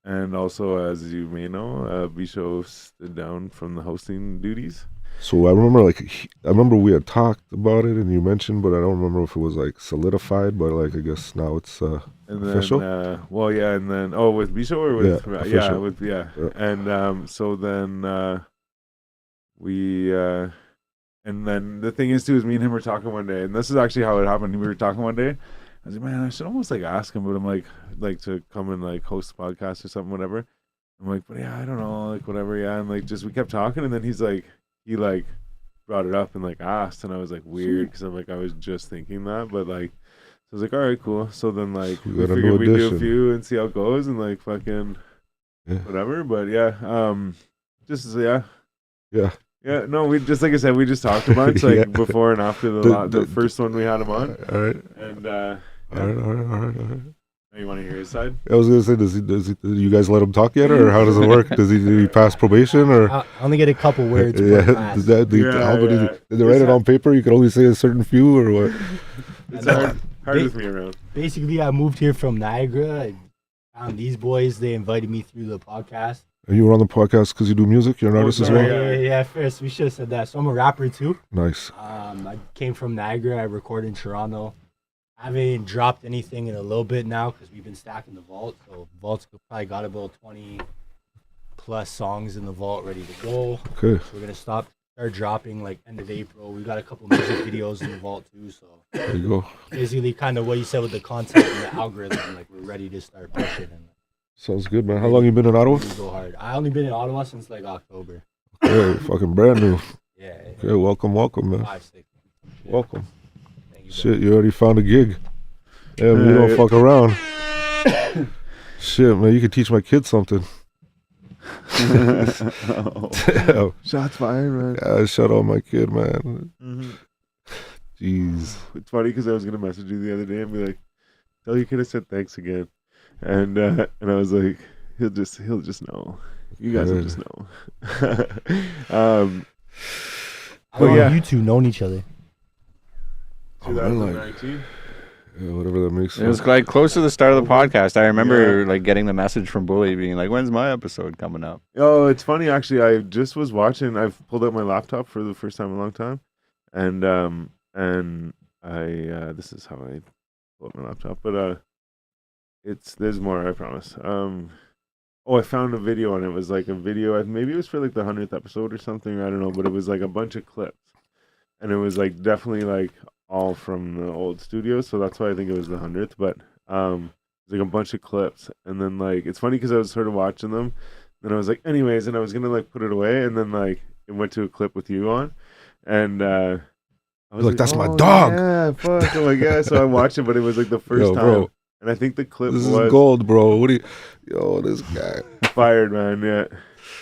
And also, as you may know, B-Show stood down from the hosting duties. So I remember we had talked about it and you mentioned, but I don't remember if it was like solidified. But like I guess now it's And official. then, and then with B-Show or with Yeah, official. Yeah. Yeah. And so then we and then the thing is too is me and him were talking one day, and this is actually how it happened. We were talking one day. I was like, man, I should almost like ask him, but I'm like to come and like host a podcast or something, whatever. I'm like, but yeah, I don't know, like whatever, yeah. And like just we kept talking, and then he like brought it up and like asked, and I was like weird because I'm like I was just thinking that, but like so I was like, all right, cool. So then like We we got a figured new we'd do a addition. few and see how it goes, and like fucking Yeah. whatever. But yeah, just Yeah. yeah, no, we just like I said, we just talked a bunch like Yeah. before and after the first one we had him on, All right. and All right. you want to hear his side? I was gonna say, does he? You guys let him talk yet, or how does it work? Did he pass probation, or? I only get a couple words. per Yeah. class. Did they write it on paper? You can only say a certain few, or what? It's know. hard with me around. Basically, I moved here from Niagara. I found these boys. They invited me through the podcast. And you were on the podcast because you do music. You're an artist as sorry, well. yeah. Yeah. First, we should have said that. So I'm a rapper too. Nice. I came from Niagara. I record in Toronto. I haven't dropped anything in a little bit now because we've been stacking the vault. So vault's probably got about 20 plus songs in the vault ready to go. Okay. So we're gonna start dropping like end of April. We got a couple music videos in the vault too. So There you go. basically, kind of what you said with the content and the algorithm. Like we're ready to start pushing and Sounds good, man. How long you been in Ottawa? really go hard. I only been in Ottawa since like October. Okay, fucking brand new. Yeah. Okay, welcome, man. 5, 6. Welcome. Thank you, Shit, you already found a gig. Yeah, you don't Yeah. fuck around. Shit, man, you could teach my kids something. Damn. Shots fired, man. Yeah, shut up, my kid, man. Mm-hmm. Jeez. It's funny because I was gonna message you the other day and be like, "Tell you could have said thanks again," and I was like, "He'll just know. You guys will just know." How long yeah. have you two known each other? Oh, man, like, 2019. yeah, whatever that makes It was sense. like close to the start of the podcast. I remember like getting the message from Bully being like, "When's my episode coming up?" Oh, it's funny actually. I just was watching. I've pulled out my laptop for the first time in a long time, and I this is how I pull up my laptop. But there's more. I promise. I found a video and it was like a video. Maybe it was for like the 100th episode or something. I don't know, but it was like a bunch of clips, and it was like definitely like all from the old studio, so that's why I think it was the 100th. But it's like a bunch of clips, and then like it's funny because I was sort of watching them, and I was like, anyways, and I was gonna like put it away, and then like it went to a clip with you on, and I was Like, that's my oh, dog. Yeah, fuck. Oh my god. So I watched it, but it was like the first Yo, time, bro. and I think the clip This was is gold, bro. What do you? Yo, this guy. fired, man. Yeah.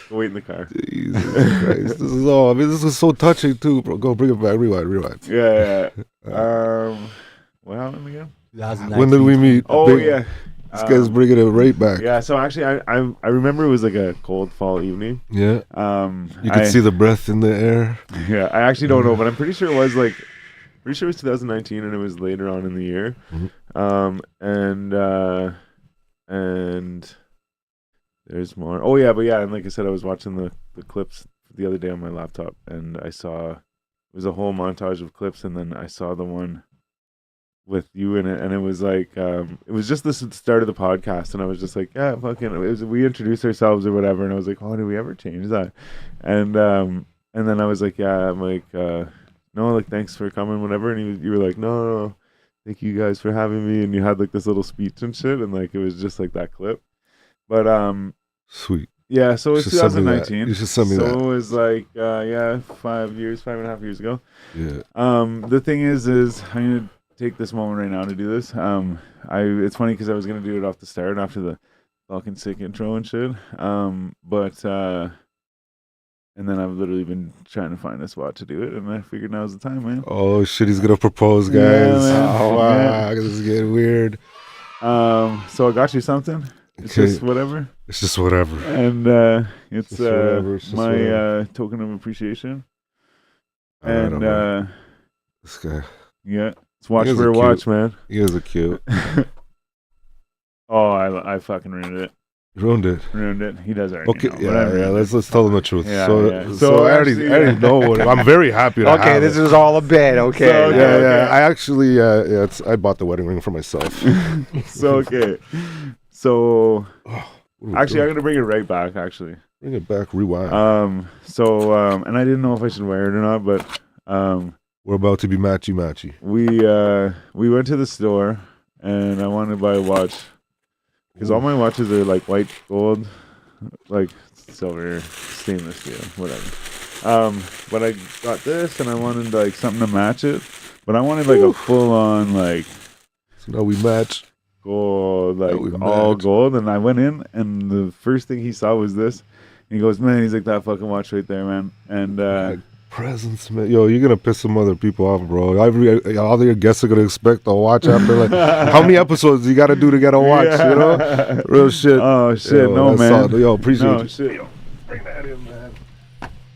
Go wait in the car. Jesus Christ. This is all. I mean, this is so touching too, bro. Go bring it back. Rewind. Yeah. What happened again? 2019. When did we meet? Oh Big- yeah. This guy's bringing it right back. Yeah. So actually, I remember it was like a cold fall evening. Yeah. You I- could see the breath in the air. Yeah, I actually don't know, but I'm pretty sure it was like, pretty sure it was 2019, and it was later on in the year. And there's more. Oh yeah, but yeah, and like I said, I was watching the clips the other day on my laptop, and I saw it was a whole montage of clips, and then I saw the one with you in it, and it was like it was just the start of the podcast, and I was just like, yeah, fucking, we introduced ourselves or whatever, and I was like, oh, did we ever change that? And then I was like, yeah, I'm like, no, like, thanks for coming, whatever, and you were like, no, thank you guys for having me, and you had like this little speech and shit, and like it was just like that clip, but Sweet. yeah, so it's You should send me that. 2019. You should send me so that. it was like 5.5 years ago. Yeah. The thing is I'm gonna take this moment right now to do this. It's funny because I was gonna do it off the start after the fucking sick intro and shit. And then I've literally been trying to find a spot to do it, and I figured now's the time, man. Oh shit, he's gonna propose, guys. Yeah, man. Oh wow, Yeah. this is getting weird. So I got you something. It's Okay. just whatever, It's just whatever. and it's Just whatever, it's just my whatever. token of appreciation. Alright, And alright. This guy, yeah, it's watch You guys for are a cute. watch, man. you guys are cute. Oh, I fucking ruined it. You ruined it. He does already Okay, know, but I yeah. ruined it. Let's tell them the truth. Yeah, so, yeah. so, So I already actually, know what. I'm very happy to Okay, have this it. is all a bit. Okay. So, Yeah, okay. yeah. I actually, yeah. I bought the wedding ring for myself. So okay, so What are we actually, I'm doing? gonna bring it right back. Actually, Bring it back. Rewind. and I didn't know if I should wear it or not, but We're about to be matchy. we went to the store, and I wanted to buy a watch because all my watches are like white gold, like silver, stainless steel, whatever. But I got this, and I wanted like something to match it, but I wanted like a full on like So now we match. gold, like we all match. gold. And I went in, and the first thing he saw was this. And he goes, man, he's like, that fucking watch right there, man. And Presents, man. Yo, you're gonna piss some other people off, bro. All your guests are gonna expect a watch after like how many episodes you gotta do to get a watch, you know? Real shit. Oh shit, Yo, no that's man. solid. Yo, appreciate No you. shit. Yo, bring that in, man.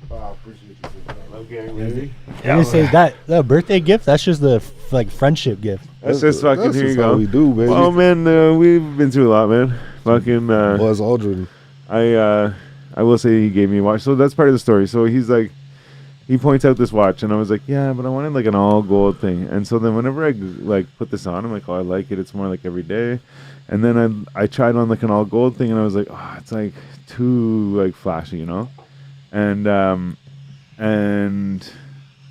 Wow, appreciate you. Okay, ready? I'm gonna say that birthday gift. That's just the like friendship gift. That's just fucking, That's here you just how go. we do, baby. Oh man, we've been through a lot, man. Fucking Buzz Aldrin. I will say he gave me a watch. So that's part of the story. So he's like, he points out this watch, and I was like, yeah, but I wanted like an all gold thing. And so then whenever I like put this on, I'm like, oh, I like it. It's more like every day. And then I tried on like an all gold thing, and I was like, oh, it's like too like flashy, you know. And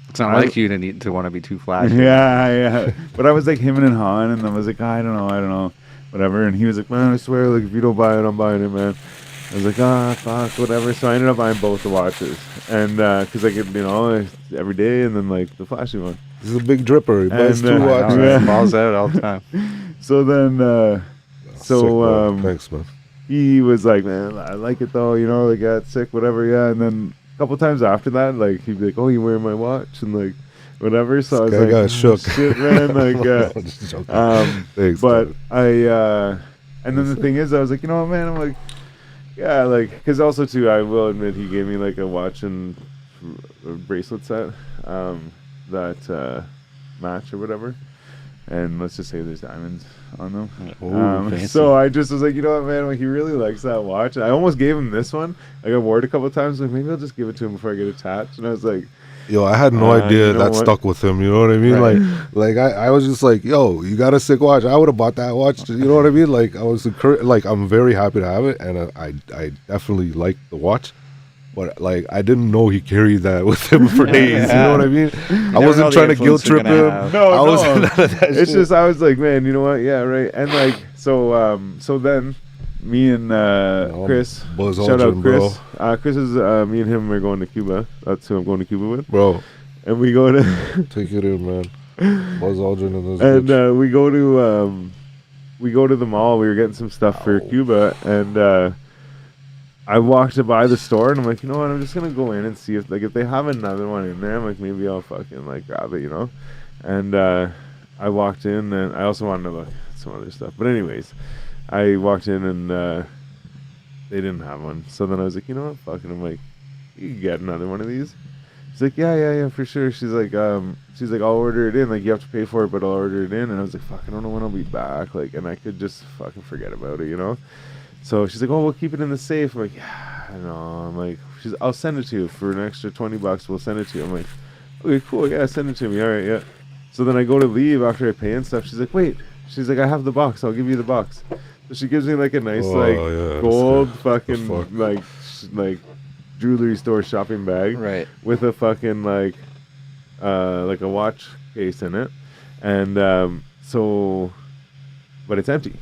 It's not like you to want to be too flashy. yeah. But I was like him and Han, and I was like, I don't know, whatever. And he was like, man, I swear, like if you don't buy it, I'm buying it, man. I was like, fuck, whatever. So I ended up buying both the watches, and because I could, every day, and then like the flashy one. This is a big dripper. He buys And, two watches. yeah. Balls out all the time. So then, Sick, bro. Thanks, man. he was like, man, I like it though, like it's sick, whatever, yeah. And then a couple times after that, like he'd be like, oh, you wearing my watch, and like whatever. So I was Guy like, got shook. shit, man, like. Just joking. Thanks, But man. and then the thing is, I was like, you know what, man, I'm like, yeah, like, because also too, I will admit, he gave me like a watch and a bracelet set that match or whatever, and let's just say there's diamonds on them. Fancy. So I just was like, you know what, man, like he really likes that watch. I almost gave him this one. Like I wore it a couple of times. Like maybe I'll just give it to him before I get attached. And I was like, Yo, I had no idea you know that what? stuck with him. You know what I mean? Right. Like I was just like, yo, you got a sick watch. I would have bought that watch. You know what I mean? Like I was like, I'm very happy to have it, and I definitely like the watch. But like, I didn't know he carried that with him for days. You know what I mean? I never know wasn't the trying to influence guilt they're trip gonna him. have. No, I no. wasn't none of that It's shit. just I was like, man, you know what? Yeah, right. And like, so then me and Chris, Buzz shout out Aldrin, Chris. Chris is me and him are going to Cuba. That's who I'm going to Cuba with. bro. And we go to Take it in, man. Buzz Aldrin and this and bitch. we go to the mall. We were getting some stuff for Ow. Cuba, and I walked by the store, and I'm like, you know what? I'm just gonna go in and see if they have another one in there. I'm like, maybe I'll fucking like grab it, you know. And I walked in, and I also wanted to look at some other stuff. But anyways, I walked in, and they didn't have one. So then I was like, you know what? Fucking, I'm like, you can get another one of these. She's like, yeah, for sure. She's like, I'll order it in. Like, you have to pay for it, but I'll order it in. And I was like, fuck, I don't know when I'll be back. Like, and I could just fucking forget about it, you know? So she's like, oh, we'll keep it in the safe. I'm like, yeah, I know. I'm like, I'll send it to you for an extra $20. We'll send it to you. I'm like, okay, cool. Yeah, send it to me. All right, yeah. So then I go to leave after I pay and stuff. She's like, wait. She's like, I have the box. I'll give you the box. So she gives me like a nice Yeah, gold that's fucking fuck. like jewelry store shopping bag Right. with a fucking like a watch case in it, and so, but it's empty.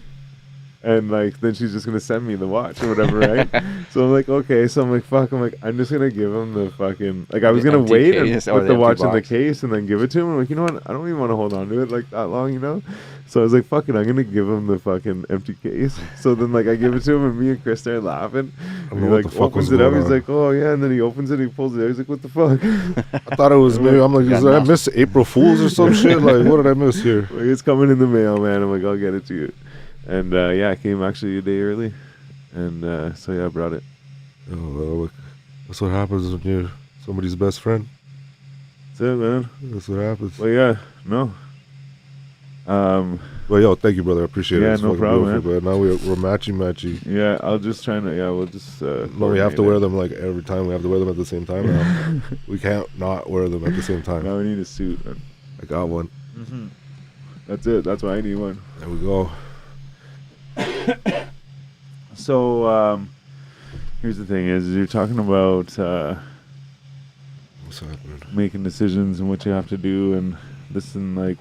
And like then she's just gonna send me the watch or whatever, right? So I'm like, okay. So I'm like, fuck. I'm like, I'm just gonna give him the fucking like. I was The gonna empty wait and case or put the the empty watch in the box. case and then give it to him. I'm like, you know what? I don't even want to hold on to it like that long, you know. So I was like, fuck it. I'm gonna give him the fucking empty case. So then like I give it to him and me and Chris started laughing. I And know he what like the fuck was opens it up. going He's on. like, oh yeah. And then he opens it. He pulls it out. He's like, what the fuck? I thought it was maybe. I'm like, Got did I nothing. miss April Fools or some shit? Like, what did I miss here? Like, it's coming in the mail, man. I'm like, I'll get it to you. And yeah, it came actually a day early. And so yeah, I brought it. Oh, well, look, that's what happens when you're somebody's best friend. That's it, man. That's what happens. Well, yeah, no. Well, yo, thank you, brother. I appreciate it. Yeah, It's no fucking problem, beautiful, man. Now we're matchy. Yeah, I'll just try to. Yeah, we'll just. No, we have to wear them like every time. We have to wear them at the same time now. We can't not wear them at the same time. Now we need a suit, man. I got one. That's it. That's why I need one. There we go. So, here's the thing: is you're talking about What's happening? making decisions and what you have to do, and this and like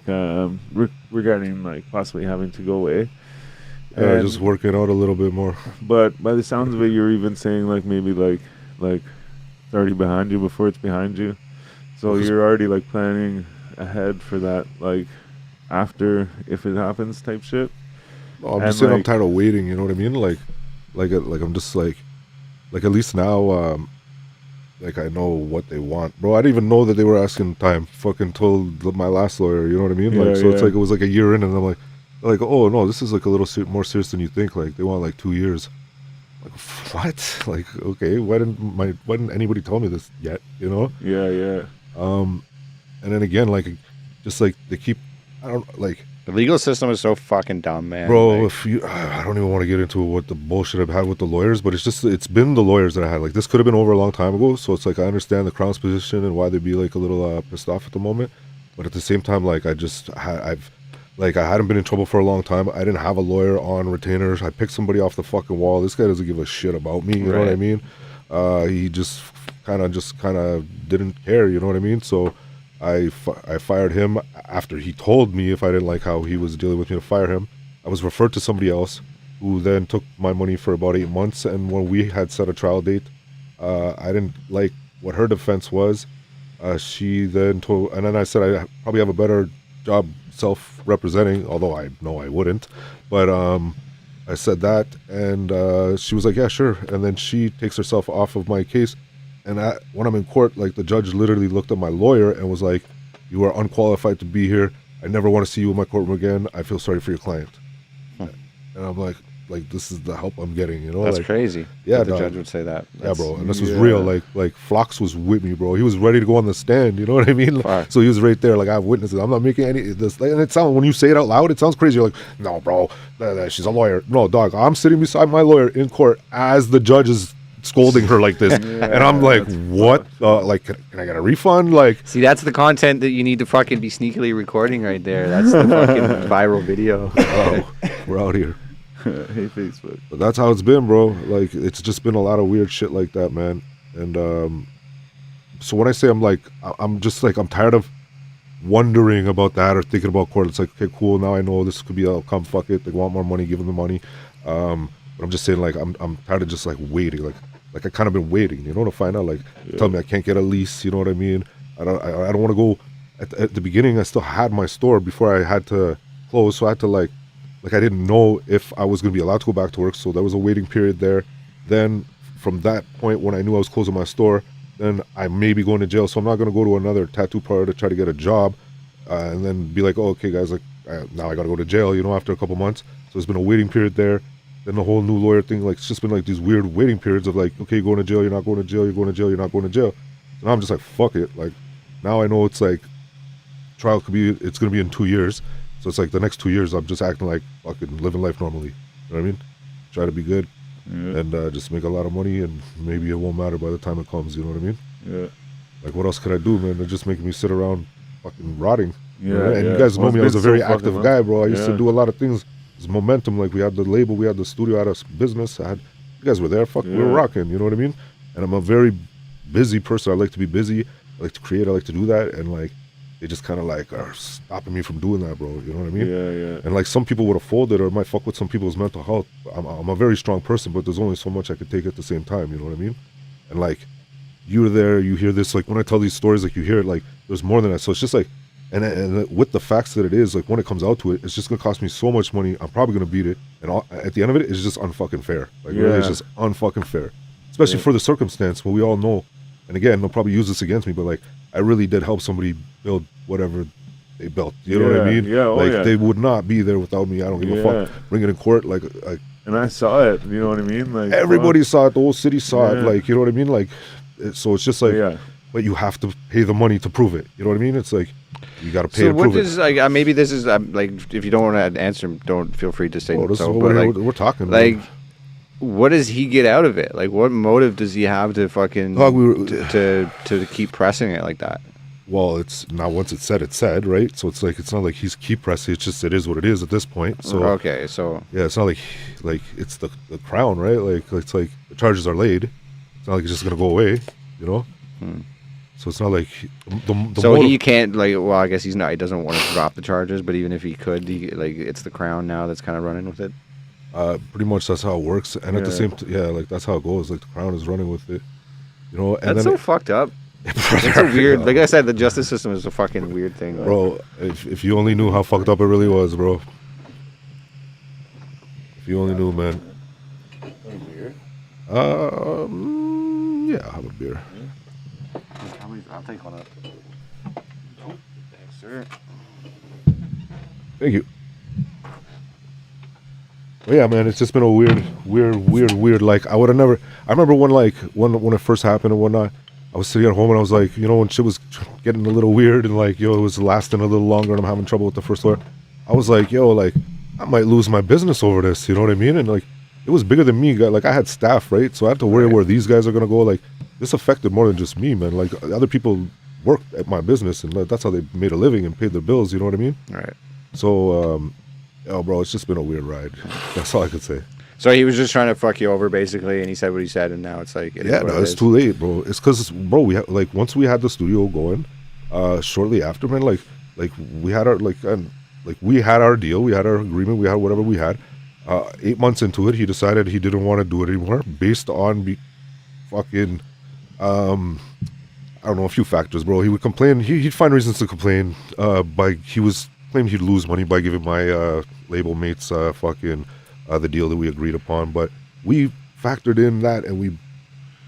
regarding like possibly having to go away. Yeah, And- just working out a little bit more. But by the sounds of it, you're even saying like maybe like it's already behind you before it's behind you. So Because- you're already like planning ahead for that, like after if it happens type shit. Oh, I'm And, just saying I'm like- tired of waiting. You know what I mean? Like I'm just like at least now, like I know what they want, bro. I didn't even know that they were asking time. Fucking told my last lawyer. You know what I mean? Yeah, Like so, it's yeah. like it was like a year in, and I'm like, oh no, this is like a little more serious than you think. Like they want like 2 years. Like what? Like okay, why didn't anybody tell me this yet? You know? Yeah. And then again, like just like they keep, I don't like. The legal system is so fucking dumb, man. Bro, Like, if you, I don't even want to get into what the bullshit I've had with the lawyers, but it's been the lawyers that I had. Like, this could have been over a long time ago, so it's like I understand the Crown's position and why they'd be like a little pissed off at the moment, but at the same time, like I hadn't been in trouble for a long time. I didn't have a lawyer on retainer. I picked somebody off the fucking wall. This guy doesn't give a shit about me. You know what I Right. mean? He just kind of didn't care. You know what I mean? So. I fired him after he told me if I didn't like how he was dealing with me to fire him. I was referred to somebody else who then took my money for about 8 months. And when we had set a trial date, I didn't like what her defense was. She then told, and then I said I probably have a better job self-representing, although I know I wouldn't. But I said that, and she was like, yeah, sure. And then she takes herself off of my case. And when I'm in court, like the judge literally looked at my lawyer and was like, you are unqualified to be here. I never want to see you in my courtroom again. I feel sorry for your client. And I'm like this is the help I'm getting, you know? that's like, crazy. yeah, that the dog. judge would say that. Yeah, bro. And this was yeah. real. Like Flox was with me, bro. He was ready to go on the stand. You know what I mean? Fuck. So he was right there. Like I have witnesses. I'm not making any of this. Like, and it sounds when you say it out loud, it sounds crazy. You're like, no, bro. She's a lawyer. No, dog. I'm sitting beside my lawyer in court as the judge is scolding her like this, and I'm like, that's what? Like, can I get a refund? Like, See, that's the content that you need to fucking be sneakily recording right there. That's the fucking viral video. oh, we're out here. Hey, Facebook. But that's how it's been, bro. Like, it's just been a lot of weird shit like that, man. And so when I say I'm just like I'm tired of wondering about that or thinking about court. It's like, okay, cool. Now I know this could be a outcome. Fuck it. They want more money. Give them the money. But I'm just saying, like, I'm tired of just like waiting. Like I kind of been waiting, you know, to find out. Like, tell me I can't get a lease. You know what I mean? I don't want to go. At the beginning, I still had my store before I had to close, so I had to like I didn't know if I was gonna be allowed to go back to work. So there was a waiting period there. Then from that point, when I knew I was closing my store, then I may be going to jail. So I'm not gonna go to another tattoo parlor to try to get a job, and then be like, oh, okay, guys, like now I gotta go to jail, you know, after a couple months. So there's been a waiting period there. Then the whole new lawyer thing, like it's just been like these weird waiting periods of like, okay, you're going to jail, you're not going to jail, you're going to jail, you're not going to jail. So now I'm just like, fuck it. Like now I know it's like it's gonna be in 2 years. So it's like the next 2 years I'm just acting like fucking living life normally. You know what I mean? Try to be good and just make a lot of money, and maybe it won't matter by the time it comes. You know what I mean? Yeah. Like what else could I do, man? They're just making me sit around fucking rotting. Yeah. Right? And you guys know me. I was a very active guy, bro. I used to do a lot of things. It was momentum. Like we had the label, we had the studio, I had a business. You guys were there. Fuck, we were rocking. You know what I mean? And I'm a very busy person. I like to be busy. I like to create. I like to do that. And like they just kind of like are stopping me from doing that, bro. You know what I mean? Yeah. And like some people would have folded, or it might fuck with some people's mental health. I'm a very strong person, but there's only so much I could take at the same time. You know what I mean? And like you're there, you hear this. Like when I tell these stories, like you hear it. Like there's more than that. So it's just like, and with the facts that it is, like when it comes out to it, it's just gonna cost me so much money. I'm probably gonna beat it, and at the end of it, it's just unfucking fair. Like really, it's just unfucking fair, especially for the circumstance. Well, we all know, and again, they'll probably use this against me, but like I really did help somebody build whatever they built. You know what I mean? Yeah. They would not be there without me. I don't give a fuck. Bring it in court, like And I saw it. You know what I mean? Like everybody saw it. The whole city saw it. Like you know what I mean? Like so it's just like, but you have to pay the money to prove it. You know what I mean? It's like you got to pay to prove it. So what is maybe this is like if you don't want to answer, don't feel free to say this so. is But like we're talking. Like, man. what does he get out of it? Like, what motive does he have to fucking to keep pressing it like that? Well, it's not once it's said, right? So it's like it's not like he's keep pressing. It's just it is what it is at this point. So okay, so yeah, it's not like it's the crown, right? Like it's like the charges are laid. It's not like it's just gonna go away, you know. So it's not like the so motive, he can't like. Well, I guess he's not. He doesn't want to drop the charges, but even if he could, it's the crown now that's kind of running with it. pretty much that's how it works. And at the same like that's how it goes. Like the crown is running with it, you know. And that's then so fucked up. It's a weird. Like I said, the justice system is a fucking weird thing, bro. If you only knew how fucked up it really was, bro. If you only knew, man. beer? Yeah, I'll have a beer. I'll take one up. Thanks, sir. Thank you. But yeah, man, it's just been a weird. Like I would have never. I remember when it first happened and whatnot. I was sitting at home and I was like, you know, when shit was getting a little weird and like, yo, it was lasting a little longer and I'm having trouble with the first lawyer. I was like, yo, like I might lose my business over this. You know what I mean? And like, it was bigger than me. Like I had staff, right? So I had to worry where these guys are gonna go. Like this affected more than just me, man. Like other people worked at my business and that's how they made a living and paid their bills. You know what I mean? Right. So, bro, it's just been a weird ride. That's all I could say. So he was just trying to fuck you over, basically, and he said what he said, and now it's like, it's too late, bro. It's because, bro, once we had the studio going, shortly after, man, like we had our we had our deal, we had our agreement, we had whatever we had. 8 months into it, he decided he didn't want to do it anymore, based on fucking, I don't know, a few factors, bro. He would complain. He'd find reasons to complain. He was claiming he'd lose money by giving my label mates the deal that we agreed upon, but we factored in that and we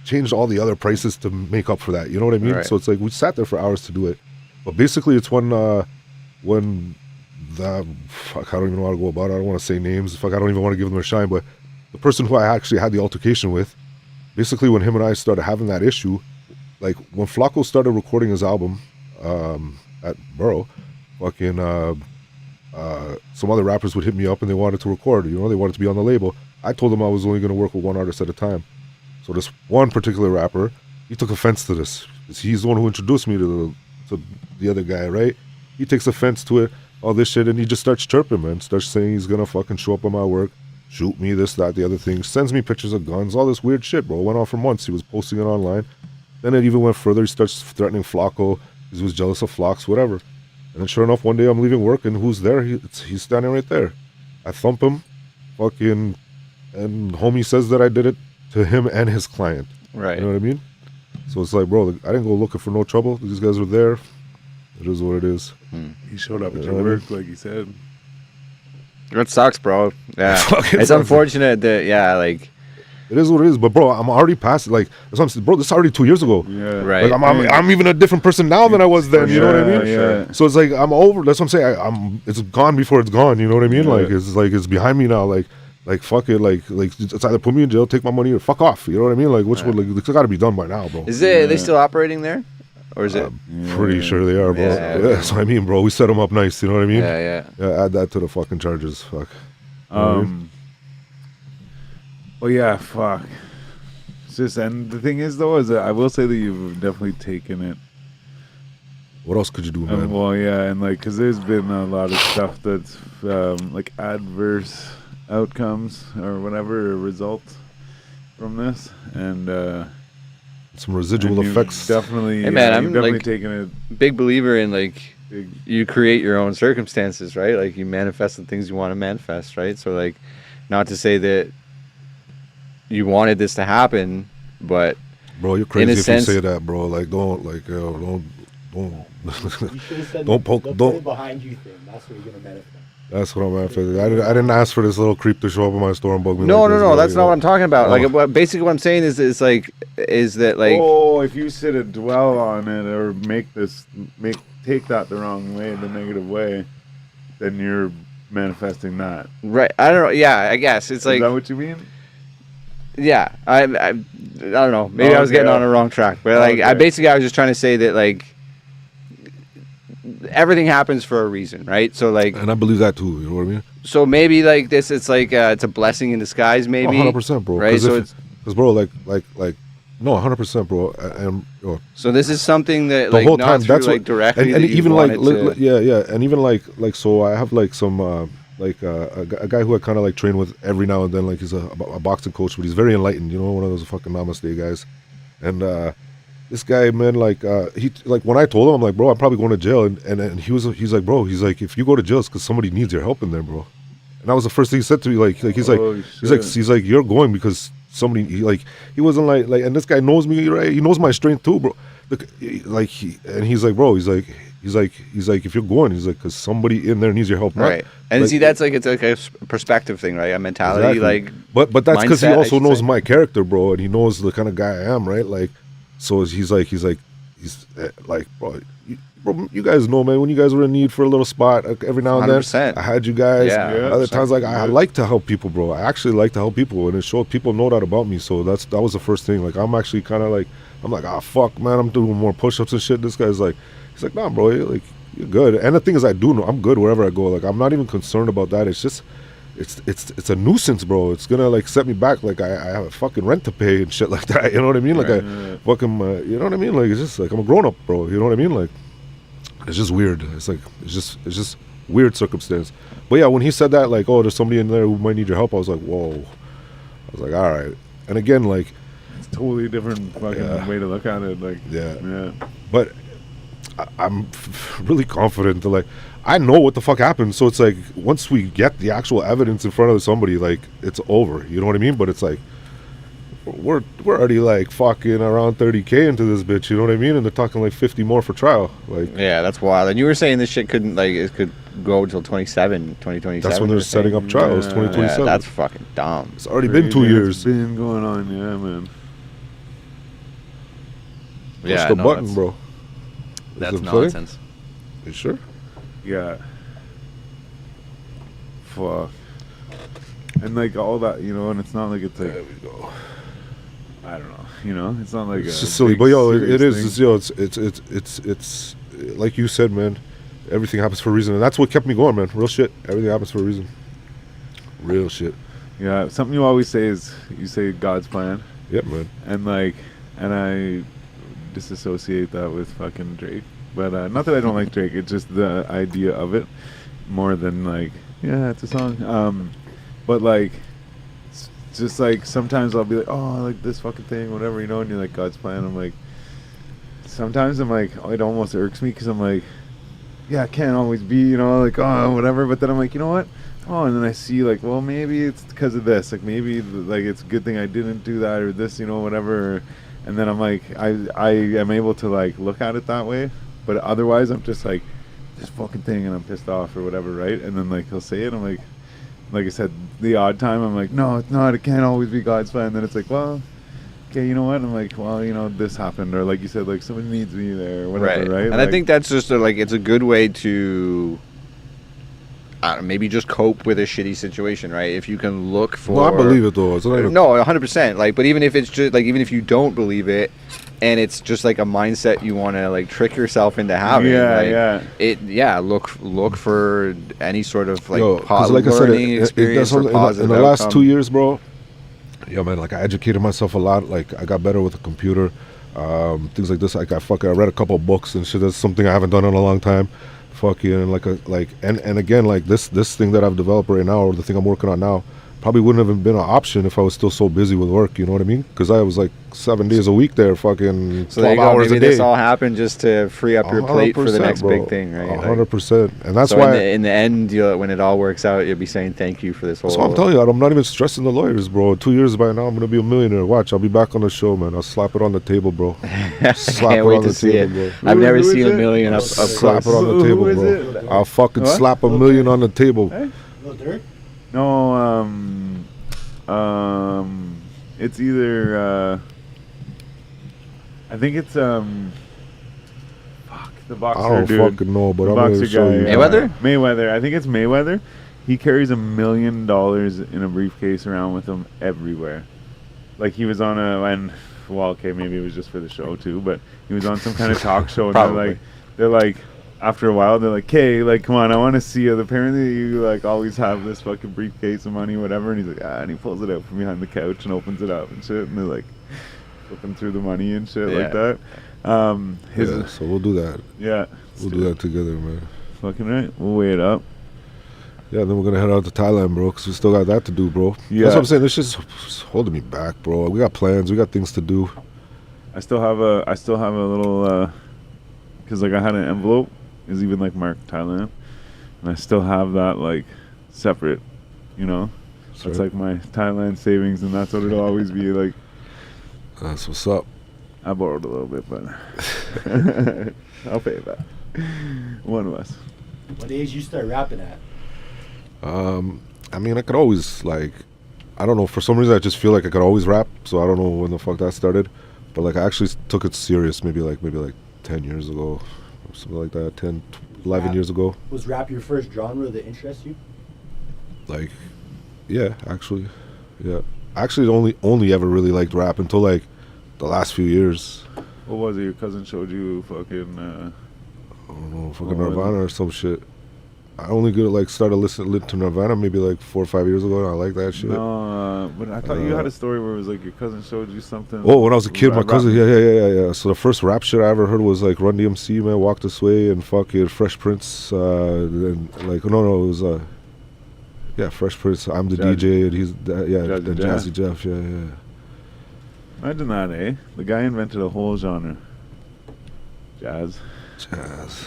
changed all the other prices to make up for that. You know what I mean? Right. So it's like we sat there for hours to do it. But basically, it's when I don't even know how to go about it. I don't want to say names. I don't even want to give them a shine. But the person who I actually had the altercation with, basically, when him and I started having that issue, like when Flacco started recording his album at Burrow, some other rappers would hit me up and they wanted to record, you know, they wanted to be on the label. I told them I was only going to work with one artist at a time. So this one particular rapper, he took offense to this. He's the one who introduced me to the other guy, right? He takes offense to it, all this shit, and he just starts chirping, man. Starts saying he's going to fucking show up on my work, shoot me, this, that, the other thing. Sends me pictures of guns, all this weird shit, bro. Went on for months. He was posting it online. Then it even went further. He starts threatening Flacco. He was jealous of Flox, whatever. And then sure enough, one day I'm leaving work, and who's there? He's standing right there. I thump him, fucking, and homie says that I did it to him and his client. Right. You know what I mean? So it's like, bro, I didn't go looking for no trouble. These guys were there. It is what it is. He showed up at You your know what I work, like you said. That sucks, bro. Yeah. Fucking It's sucks. unfortunate that, yeah, like, It is what it is. But bro, I'm already past it. Like, that's what I'm saying, bro, this is already 2 years ago. Yeah. right. Like, I'm even a different person now than I was then. You know what I mean? Yeah. So it's like I'm over. That's what I'm saying. It's gone before it's gone. You know what I mean? Yeah. Like it's behind me now. Like fuck it. Like it's either put me in jail, take my money, or fuck off. You know what I mean? Like which would like it's got to be done by now, bro. Is it, are they still operating there? Or is it? Pretty sure they are, bro. Yeah. Yeah, that's what I mean, bro. We set them up nice. You know what I mean? Yeah, yeah. Yeah, add that to the fucking charges. Fuck. Well, yeah, fuck. It's just, and the thing is, though, is that I will say that you've definitely taken it. What else could you do, man? Well, yeah, and like, because there's been a lot of stuff that's like adverse outcomes or whatever, or results from this, and Some residual and you've effects. Definitely, Hey, man, yeah, I'm, you've definitely like- taken it Big believer in, like, big. you create your own circumstances, right? Like, you manifest the things you want to manifest, right? So, like, not to say that you wanted this to happen, but Bro, you're in crazy a if sense- you say that, bro. Like, don't, like, don't. You should have said Don't poke- the don't- play behind you thing. That's what you're gonna manifest. That's what I'm after. I didn't ask for this little creep to show up in my store and bug me. no, like no, this, no, bro, that's you not know? what I'm talking about. Oh. Like, basically what I'm saying is that, like, Oh, if you sit and dwell on it or take that the wrong way, the negative way, then you're manifesting that. right, I don't know, yeah, I guess, it's Is like, that what you mean? yeah, I don't know, maybe I was Okay. getting on a wrong track, but, like, I was just trying to say that, like, everything happens for a reason, right? So, like, And I believe that too. You know what I mean? so maybe, like, this, it's like, it's a blessing in disguise, maybe. 100%, bro. Right, so it's, Because, bro, like, no, 100%, bro. And so this is something that, the like, whole not time, through, that's like, what, directly and that you even like, wanted to, yeah, and even like, so I have like some, a guy who I kind of like train with every now and then. Like, he's a boxing coach, but he's very enlightened. You know, one of those fucking namaste guys. And this guy, man, like, he, like, when I told him, I'm like, bro, I'm probably going to jail, and he's like, bro, he's like, if you go to jail, it's because somebody needs your help in there, bro. And that was the first thing he said to me. Like he's like, Oh, he's like, you're going because somebody, he wasn't like, and this guy knows me, right? He knows my strength too, bro. Look, like, he's like, bro, he's like, if you're going, he's like, because somebody in there needs your help, not- right. And like- see, that's like, it's like a perspective thing, right? A mentality, Exactly. like, but that's because he mindset, I also should knows say. my character, bro, and he knows the kind of guy I am, right? Like, so he's like, bro, you guys know, man, when you guys were in need for a little spot, like, every now and 100%. then, I had you guys. Yeah. Other times, like, I like to help people, bro. I actually like to help people, and it showed people know that about me. So that was the first thing. Like, I'm actually kind of like, I'm like, fuck, man, I'm doing more push-ups and shit. This guy's like, he's like, nah, bro, you're good. And the thing is, I do know I'm good wherever I go. Like, I'm not even concerned about that. It's just, it's a nuisance, bro. It's gonna like set me back. Like, I have a fucking rent to pay and shit like that. You know what I mean? Like, I fucking, you know what I mean? Like, it's just like I'm a grown up, bro. You know what I mean? Like, it's just weird. It's like it's just weird circumstance. But yeah, when he said that, like, oh, there's somebody in there who might need your help, I was like, whoa. I was like, all right. And again, like, It's totally different fucking Yeah. way to look at it. Like, yeah. But I'm really confident that, like, I know what the fuck happened. So it's like, once we get the actual evidence in front of somebody, like, it's over. You know what I mean? But it's like, we're already like fucking around 30K into this bitch. You know what I mean? And they're talking like 50 more for trial. Like, yeah, that's wild. And you were saying this shit couldn't, like, it could go until 2027. that's when they're setting up trials. Yeah. 2027. Yeah, that's fucking dumb. It's already been 2 years. It's been going on, yeah, man. Push the button, that's, bro. That's Is it playing? nonsense. You sure? Yeah. Fuck. And like all that, you know, and it's not like it's like, There we go. I don't know, you know, it's not like It's a just silly, big, but yo, it serious is. thing. It's, yo, it's like you said, man. Everything happens for a reason, and that's what kept me going, man. Real shit. Everything happens for a reason. Real shit. Yeah, something you always say is you say God's plan, Yep, man. and like, and I disassociate that with fucking Drake. But not that I don't like Drake, it's just the idea of it more than like, yeah, it's a song. But like, just like sometimes I'll be like, oh, I like this fucking thing, whatever, you know, and you're like, God's plan. I'm like, sometimes I'm like, oh, it almost irks me because I'm like, yeah, it can't always be, you know, like, oh, whatever. But then I'm like, you know what? Oh, and then I see like, well, maybe it's because of this. Like maybe like it's a good thing I didn't do that or this, you know, whatever. And then I'm like, I am able to like look at it that way. But otherwise, I'm just like, this fucking thing, and I'm pissed off or whatever, right? And then like he'll say it, I'm like I said, the odd time, I'm like, no, it's not. It can't always be God's plan. And then it's like, well, okay, you know what? I'm like, well, you know, this happened, or like you said, like someone needs me there, or whatever, right? And like, I think that's just like it's a good way to maybe just cope with a shitty situation, right? If you can look for. Well, I believe it though. It's not even... No, 100%. Like, but even if it's just like, even if you don't believe it, and it's just like a mindset you want to like trick yourself into having. Look for any sort of like like learning experience or positive in the last outcome. 2 years, bro. Yeah, man. Like I educated myself a lot. Like I got better with the computer, things like this. Like I read a couple of books and shit. That's something I haven't done in a long time. Fucking and again, like this thing that I've developed right now, or the thing I'm working on now, probably wouldn't have been an option if I was still so busy with work. You know what I mean? Because I was like 7 days a week there, fucking 12 hours maybe a day. This all happened just to free up your plate for the next big thing, right? 100%. And that's so why in the end, when it all works out, you'll be saying thank you for this whole. So I'm telling you, I'm not even stressing the lawyers, bro. 2 years by now, I'm gonna be a millionaire. Watch, I'll be back on the show, man. I'll slap it on the table, bro. Slap Can't wait to see it. bro. I've never Who seen is a it? million up Slap close. it on the Who table, is bro. it? I'll fucking What? slap a million on the table. Hey? Lil Durk? No, it's either I think it's fuck, the boxer I don't dude. fucking know, but The I'm boxer gonna show guy, you. Mayweather? Mayweather. I think it's Mayweather. He carries $1 million in a briefcase around with him everywhere. Like he was on maybe it was just for the show too, but he was on some kind of talk show, and they're like after a while, they're like, "Hey, like, come on, I want to see you. Apparently, you like always have this fucking briefcase of money, whatever." And he's like, and he pulls it out from behind the couch and opens it up and shit, and they're like flipping through the money and shit like that. So we'll do that. Yeah, We'll do that together, man. fucking right. We'll weigh it up. Yeah, then we're gonna head out to Thailand, bro, because we still got that to do, bro. Yeah. That's what I'm saying. This shit's holding me back, bro. We got plans. We got things to do. I still have a little, because like I had an envelope. It was even like marked Thailand, and I still have that like separate, you know. It's like my Thailand savings, and that's what it'll always be like. That's what's up. I borrowed a little bit, but I'll pay it back. One of us. What age you start rapping at? I mean, I could always like, I don't know. For some reason, I just feel like I could always rap. So I don't know when the fuck that started, but like I actually took it serious maybe like 10 years ago, or something like that. 10, 11 years ago. Was rap your first genre that interests you? Like, yeah, actually, yeah. Actually, only ever really liked rap until like the last few years. What was it? Your cousin showed you fucking. I don't know, fucking What was Nirvana or some shit. I only started listening to Nirvana maybe like 4 or 5 years ago, and I like that shit. No, but I thought you had a story where it was like your cousin showed you something. Oh, when I was a kid, my Rap- cousin, yeah. So the first rap shit I ever heard was like Run DMC, man, Walk This Way, and fucking Fresh Prince. Then like, no, it was Fresh Prince. I'm the Jazz- DJ, and he's Jazzy and Jeff. Jazzy Jeff, yeah. Imagine that, eh? The guy invented a whole genre. Jazz. Jazz,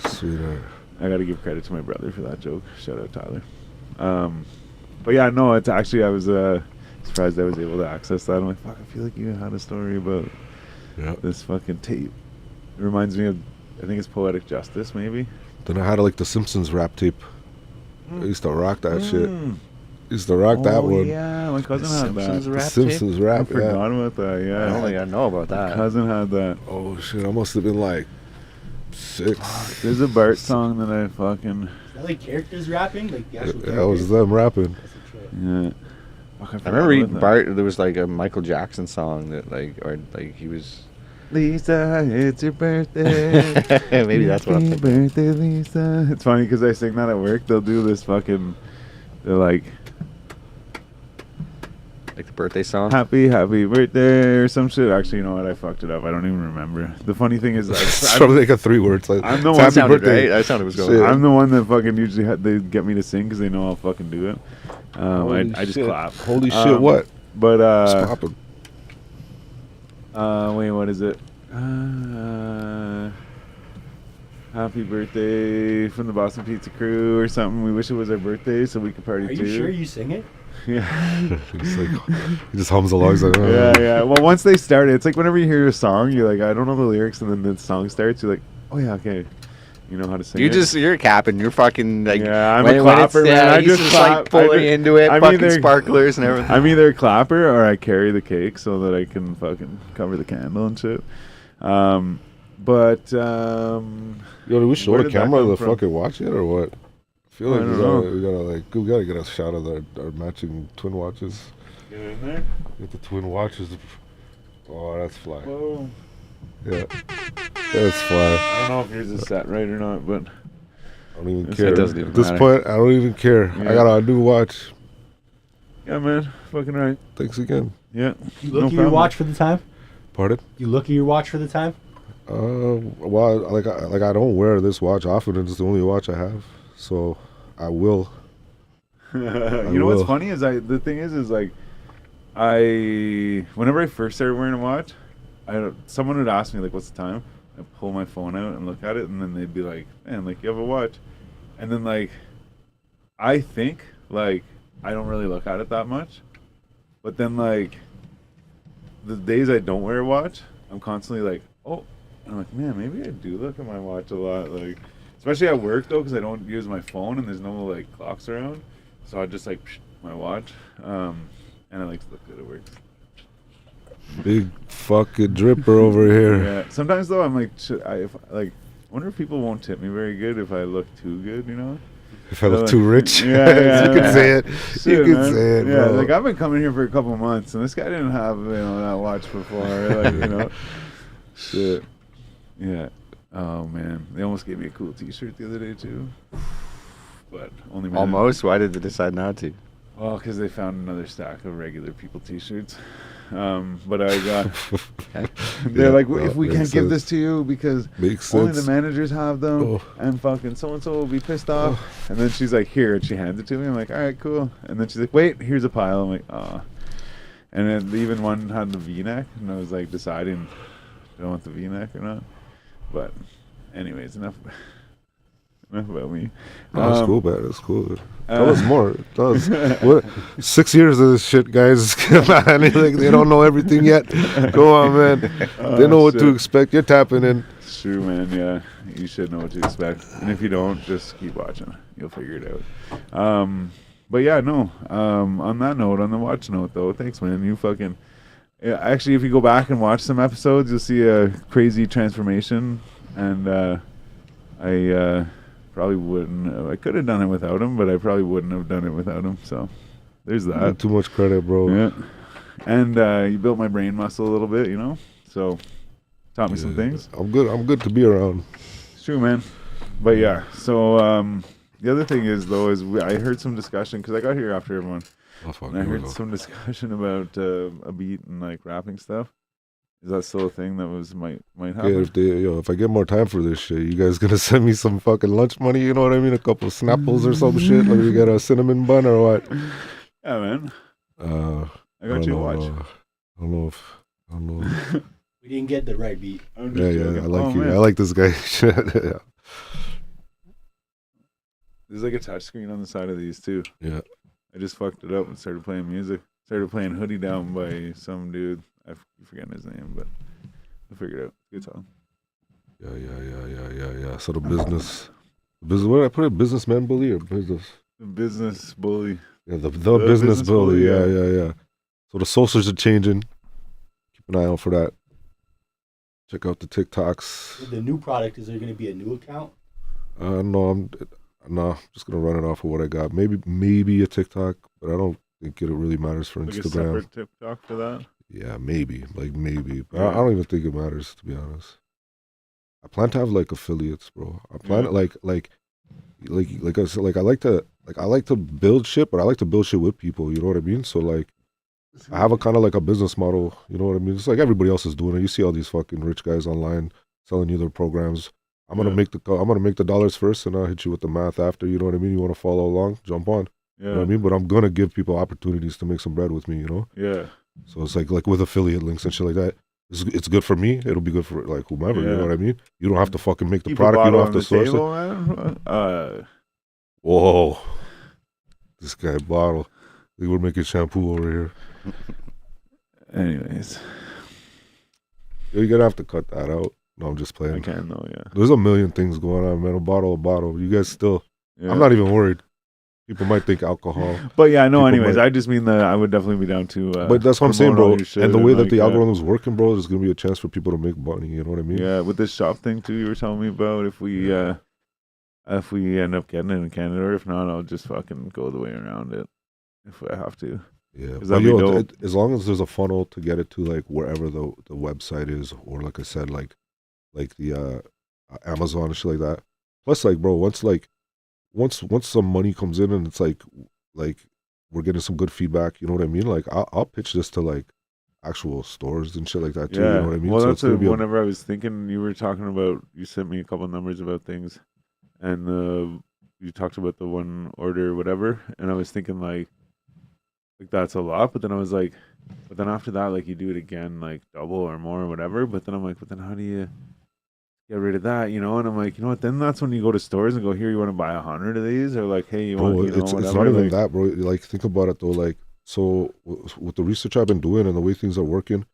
sweetheart. I gotta give credit to my brother for that joke. Shout out Tyler. But yeah, no, it's actually I was surprised I was able to access that. I'm like, fuck, I feel like you had a story about this fucking tape. It reminds me of, I think it's Poetic Justice, maybe. Then I had like the Simpsons rap tape. I used to rock that shit. Mm. Used to rock that one. Yeah, my cousin had Simpsons that. rap The Simpsons I rap, yeah. forgot about that. I Yeah, don't think I know about my that. cousin had that. Oh shit, I must have been like 6. There's a Bart song that I fucking Is that like characters rapping? Like the actual That was characters? them rapping. That's a trip. yeah. Fuck, I forgot remember reading about that. Bart. There was like a Michael Jackson song that he was. Lisa, it's your birthday. Maybe that's what I'm Happy thinking. birthday, Lisa. It's funny because I sing that at work. They'll do this fucking. They're like, Like the birthday song. happy birthday or some shit. Actually, you know what? I fucked it up. I don't even remember. The funny thing is, It's probably like a 3 words. Like, I'm the it's one- That happy sounded birthday. right. That sounded was going. Shit. I'm the one that fucking usually they get me to sing because they know I'll fucking do it. I just shit. clap. Holy shit! What? But It's popping. wait, what is it? Happy birthday from the Boston Pizza Crew or something. We wish it was our birthday so we could party Are too. you sure you sing it? Yeah. It's like he just hums along. He's like, Yeah. Well, once they start it, it's like whenever you hear a song, you're like, I don't know the lyrics, and then the song starts, you're like, oh yeah, okay. You know how to sing it. You're capping. You're fucking like. Yeah, I'm when, a when it's, clapper, man. I he's just like clap. fully into it, I'm fucking either- sparklers and everything. I'm either a clapper or I carry the cake so that I can fucking cover the candle and shit. Yo, do we show Where the did that camera come the from? fucking watch it or what? I feel I like don't we gotta get a shot of our matching twin watches. Get in there. Get the twin watches. Oh, that's fly. Whoa. Yeah, that's fly. I don't know if yours is set right or not, but I don't even It care. doesn't even At this matter. point, I don't even care. Yeah. I got a new watch. yeah, man, fucking right. Thanks again. Yeah. You No look at your problem. watch for the time? Pardon? You look at your watch for the time? Well, I don't wear this watch often. It's the only watch I have, so I will. You know what's will. funny is the thing is like whenever I first started wearing a watch, someone would ask me like, what's the time? I pull my phone out and look at it, and then they'd be like, man, like you have a watch, and then like I think like I don't really look at it that much, but then like the days I don't wear a watch, I'm constantly like, oh, and I'm like, man, maybe I do look at my watch a lot, like especially at work though, because I don't use my phone and there's no like clocks around, so I just like my watch, and I like to look good at work. Big fucking dripper over here. Yeah. Sometimes though, I'm like, I wonder if people won't tip me very good if I look too good, you know? If I look So, too rich, yeah, you can say it. Shit, You can man. say it, Yeah, bro. like I've been coming here for a couple months, and this guy didn't have that watch before, like shit. Yeah. Oh man, they almost gave me a cool T-shirt the other day too, but only made it- Almost. Why did they decide not to? Well, because they found another stack of regular people T-shirts. But I got. They're Yeah, like, well, if we makes can't give sense. this to you because Makes only the sense. managers have them, Oh. and fucking so and so will be pissed off. And then she's like, here, and she hands it to me. I'm like, all right, cool. And then she's like, wait, here's a pile. I'm like, ah. And then even one had the V-neck, and I was like deciding, do I want the V-neck or not? But, anyways, enough about me. Oh, that's cool, man. That's cool. uh, Tell us more. Tell us. What? 6 years of this shit, guys. Man, like, they don't know everything yet. Go on, man. They know what to shit. expect. You're tapping in. It's true, man. Yeah, you should know what to expect. And if you don't, just keep watching. You'll figure it out. But yeah, no. On that note, on the watch note, though, thanks, man. You fucking. Yeah, actually, if you go back and watch some episodes, you'll see a crazy transformation. And I probably wouldn't. I could have done it without him, but I probably wouldn't have done it without him. So there's that. Too much credit, bro. Yeah. And you built my brain muscle a little bit, you know? So taught me some Yeah. things. I'm good. I'm good to be around. It's true, man. But yeah, so the other thing is, though, is I heard some discussion, because I got here after everyone, Oh, fuck and I you, heard bro. some discussion about a beat and like rapping stuff. Is that still a thing that might Yeah, happen? if I get more time for this shit, you guys gonna send me some fucking lunch money? You know what I mean? A couple of Snapples or some shit. Like you get a cinnamon bun or what? Yeah, man. I got don't you a know, watch. I don't know. We didn't get the right beat. I'm Yeah, just yeah. joking. I like Oh, you. man. I like this guy. Yeah. There's like a touch screen on the side of these too. Yeah. I just fucked it up and started playing music. Started playing Hoodie Down by some dude. I'm forgetting his name, but I figured it out. Good song. Yeah. So the business. What did I put it? Businessman bully or business? The business bully. Yeah, the business business bully. bully, Yeah. So the socials are changing. Keep an eye out for that. Check out the TikToks. With the new product, is there going to be a new account? No, I'm just gonna run it off of what I got. Maybe a TikTok, but I don't think it really matters for Like a Instagram. separate TikTok for that. Yeah, maybe. But Yeah. I don't even think it matters, to be honest. I plan to have like affiliates, bro. I plan Yeah. like I said, like I like to build shit, but I like to build shit with people. You know what I mean? So like, I have a kind of like a business model. You know what I mean? It's like everybody else is doing it. You see all these fucking rich guys online selling you their programs. I'm gonna Yeah. make the dollars first, and I'll hit you with the math after. You know what I mean? You want to follow along? Jump on. You know what I mean? But I'm gonna give people opportunities to make some bread with me, you know? Yeah. So it's like with affiliate links and shit like that. It's good for me. It'll be good for like whomever. You Yeah. know what I mean? You don't have to fucking make the Keep product. a You don't bottle have on to the source it. table, man. Whoa, this guy bottle. I think we're making shampoo over here. Anyways, You're gonna have to cut that out. No, I'm just I playing. can though. Yeah. There's a million things going on, man. A bottle. You guys still. Yeah. I'm not even worried. People might think alcohol. But yeah, no. People Anyways, might- I just mean that I would definitely be down to. But that's what I'm saying, promote all bro. your shit And the way that like the algorithm's working, bro, there's gonna be a chance for people to make money. You know what I mean? Yeah, with this shop thing too, you were telling me about. If we end up getting it in Canada, or if not, I'll just fucking go the way around it if I have to. Yeah. 'Cause But that'd be yo, dope. as long as there's a funnel to get it to like wherever the website is, or like I said, like the Amazon and shit like that. Plus, like, bro, once some money comes in and it's like we're getting some good feedback, you know what I mean? Like I'll pitch this to like actual stores and shit like that too. Yeah. You know what I mean? Well, So that's it's gonna be whenever I was thinking, you were talking about. You sent me a couple numbers about things, and you talked about the one order, or whatever, and I was thinking like that's a lot, but then I was like, but then after that, like you do it again, like double or more or whatever. But then I'm like, but then how do you get rid of that, you know? And I'm like, you know what? Then that's when you go to stores and go, here, you want to buy 100 of these, or like, hey, you bro, want, you know, it's whatever. not even like, that, bro. Like think about it though. Like so with the research I've been doing and the way things are working,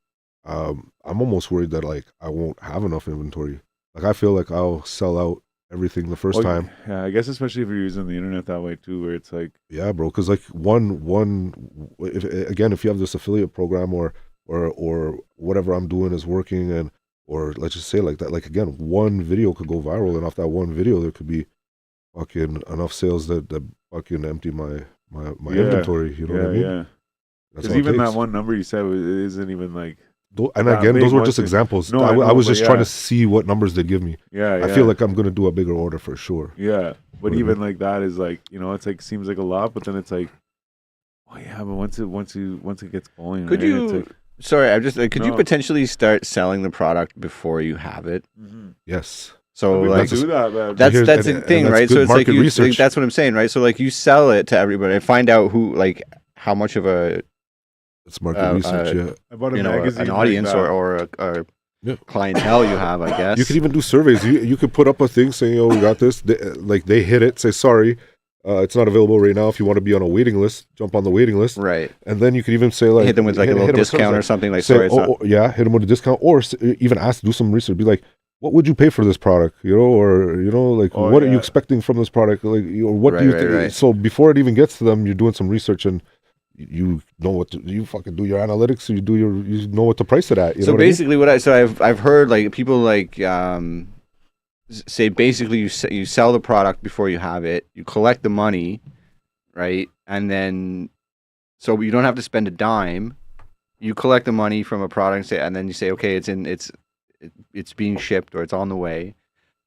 I'm almost worried that like I won't have enough inventory. Like I feel like I'll sell out everything the first time. Yeah, I guess especially if you're using the internet that way too, where it's like, Yeah, bro. Because like if you have this affiliate program or whatever I'm doing is working, and or let's just say like that, like again, one video could go viral, and off that one video there could be fucking enough sales that fucking empty my Yeah. inventory. You know what I mean? yeah. That's Because all it even that takes. one number you said isn't even like, And that again, big those were once just it- examples. No, I, I know, was but just trying yeah. to see what numbers they'd give me. yeah. I feel like I'm gonna do a bigger order for sure. Yeah, but What I even like that is like, you know, it's like seems like a lot, but then it's like, oh yeah, but once it gets going, Could right, you? It's like, Sorry, I'm just. Could you No. potentially start selling the product before you have it? Yes. So we like can do that, man. that's Here's- that's and- the and thing, that's right? good So it's like market you. research. That's what I'm saying, right? So like you sell it to everybody, find out who like how much of a It's market research. Yeah. I bought a you know magazine an like audience that. or a Yeah. clientele you have, I guess. You could even do surveys. You could put up a thing saying, "Oh, we got this." They hit it. Say, "Sorry, it's not available right now. If you want to be on a waiting list, jump on the waiting list." right. And then you could even say like, Hit them with like a little hit 'em with discount or service, something. Like say, sorry, it's not. yeah, hit them with a discount, or even ask, do some research. Be like, what would you pay for this product? You know, or like, Oh, what are you yeah. expecting from this product? Like, or what do you Right, think? right. So before it even gets to them, you're doing some research and you know what you fucking do your analytics. So you know what to price it at. You So know what I mean? basically, I've heard like people like say basically you sell the product before you have it, you collect the money, right, and then so you don't have to spend a dime. You collect the money from a product, and then you say, okay, it's being shipped or it's on the way.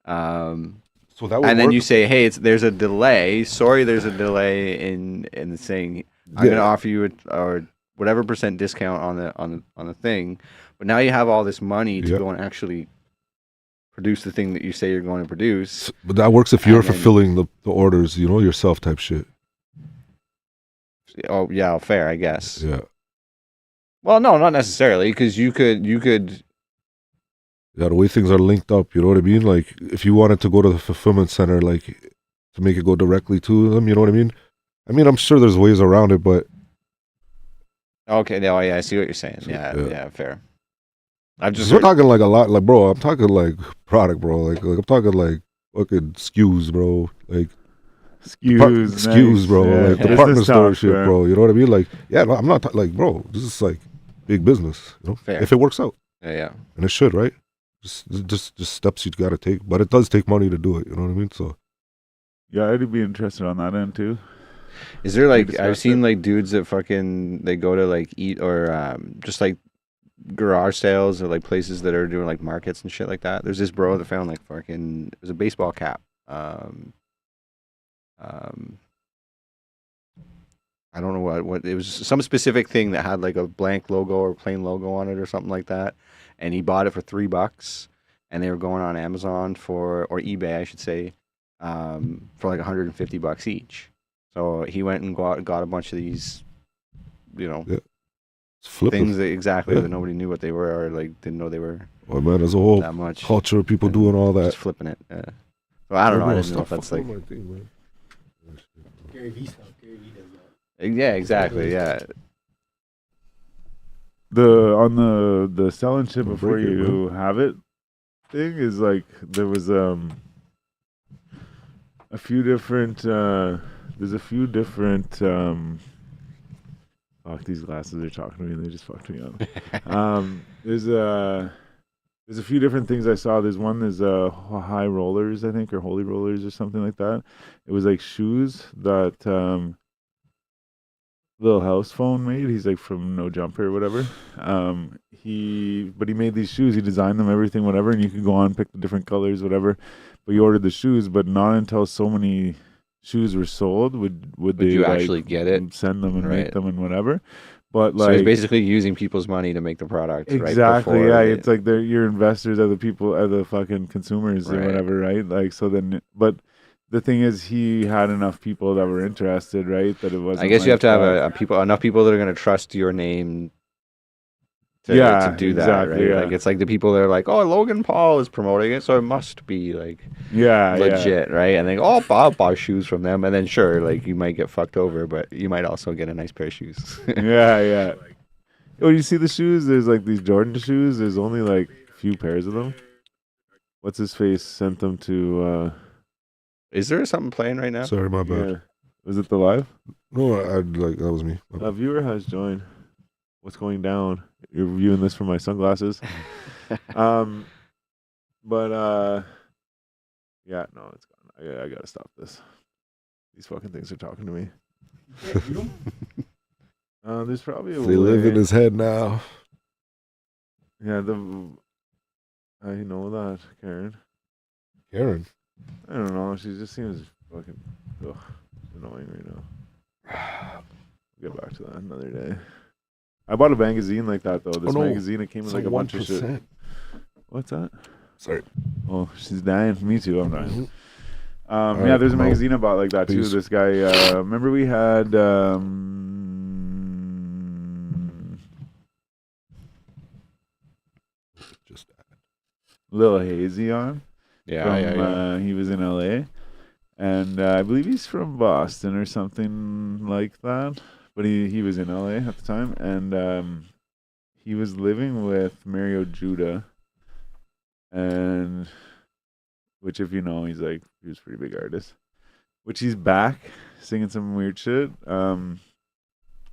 So that would And then work. you say, hey, there's a delay. Sorry, there's a delay in saying I'm Yeah. going to offer you or whatever percent discount on the thing. But now you have all this money to Yeah. go and actually produce the thing that you say you're going to produce. But that works if you're And then- fulfilling the orders, you know, yourself type shit. Oh yeah, fair, I guess. Yeah. Well, no, not necessarily, because you could. Yeah, the way things are linked up, you know what I mean? Like, if you wanted to go to the fulfillment center, like, to make it go directly to them, you know what I mean? I mean, I'm sure there's ways around it, but Okay, no, yeah, I see what you're saying. So, Yeah, yeah. yeah, fair. I've just we're heard, talking like a lot, like, bro, I'm talking like product, bro. Like I'm talking like fucking SKUs, bro. Like, SKUs, bro. Yeah. Like, Business department store talk, shit, bro. You know what I mean? Like, yeah, no, I'm not, like, bro, this is like big business, you know? Fair. If it works out. yeah. And it should, right? Just steps you gotta take. But it does take money to do it, you know what I mean? So, Yeah, I'd be interested on that end too. Is there like discussed I've seen it. like dudes that fucking they go to like eat or just like garage sales or like places that are doing like markets and shit like that. There's this bro that found like fucking it was a baseball cap. I don't know what it was, some specific thing that had like a blank logo or plain logo on it or something like that, and he bought it for $3, and they were going on Amazon or eBay, I should say, for like $150 each. So he went and got a bunch of these, It's flipping. things that exactly Yeah. that nobody knew what they were or like didn't know they were Oh man, there's a whole that much. culture of people and doing all that. Just flipping it. Yeah. So I don't know. I Bro, didn't know if stop that's like. fucking with my thing, man. Gary Vee stuff. Gary Vee does that. Yeah, exactly. Yeah. On the selling shit Don't before break it, you have it thing is like there was a few different there's a few different fuck, these glasses are talking to me and they just fucked me up. There's a few different things I saw. There's high rollers, I think, or holy rollers or something like that. It was like shoes that Lil House Phone made. He's like from No Jumper or whatever. He made these shoes. He designed them, everything, whatever, and you could go on pick the different colors, whatever. But you ordered the shoes, but not until so many shoes were sold would they you like, actually get it? send them and Right. make them and whatever. But So like he's basically using people's money to make the product. exactly, right yeah. before It's like your investors are the people, are the fucking consumers or Right. whatever, right? Like so then, but the thing is, he had enough people that were interested, right? That it wasn't. I guess you have like, to have enough people that are going to trust your name to Yeah, do that, exactly, right? yeah. Like it's like the people that are like, oh, Logan Paul is promoting it, so it must be like yeah, legit, right? And they go, oh, I'll buy shoes from them, and then sure, like you might get fucked over, but you might also get a nice pair of shoes. yeah. Oh, you see the shoes? There's like these Jordan shoes. There's only like a few pairs of them. What's his face sent them to? Is there something playing right now? Sorry, my bad. Yeah. Was it the live? No, I like that was me. My bad. A viewer has joined. What's going down? You're viewing this from my sunglasses. But yeah, no, it's gone. I gotta stop this. These fucking things are talking to me. There's probably a They live in way. his head now. Yeah, I know that, Karen. Karen. I don't know. She just seems fucking annoying right now. We'll get back to that another day. I bought a magazine like that though. This no. magazine, it came with like a bunch of shit. What's that? Sorry. Oh, she's dying. Me too. I'm dying. Mhm. Yeah, Alright, there's a I'm out. magazine I bought like that too. Peace. This guy, remember we had Just Lil Hazy on. Yeah. He was in LA, and I believe he's from Boston or something like that. But he was in LA at the time, and he was living with Mario Judah, and which, if you know, he was a pretty big artist. Which he's back singing some weird shit.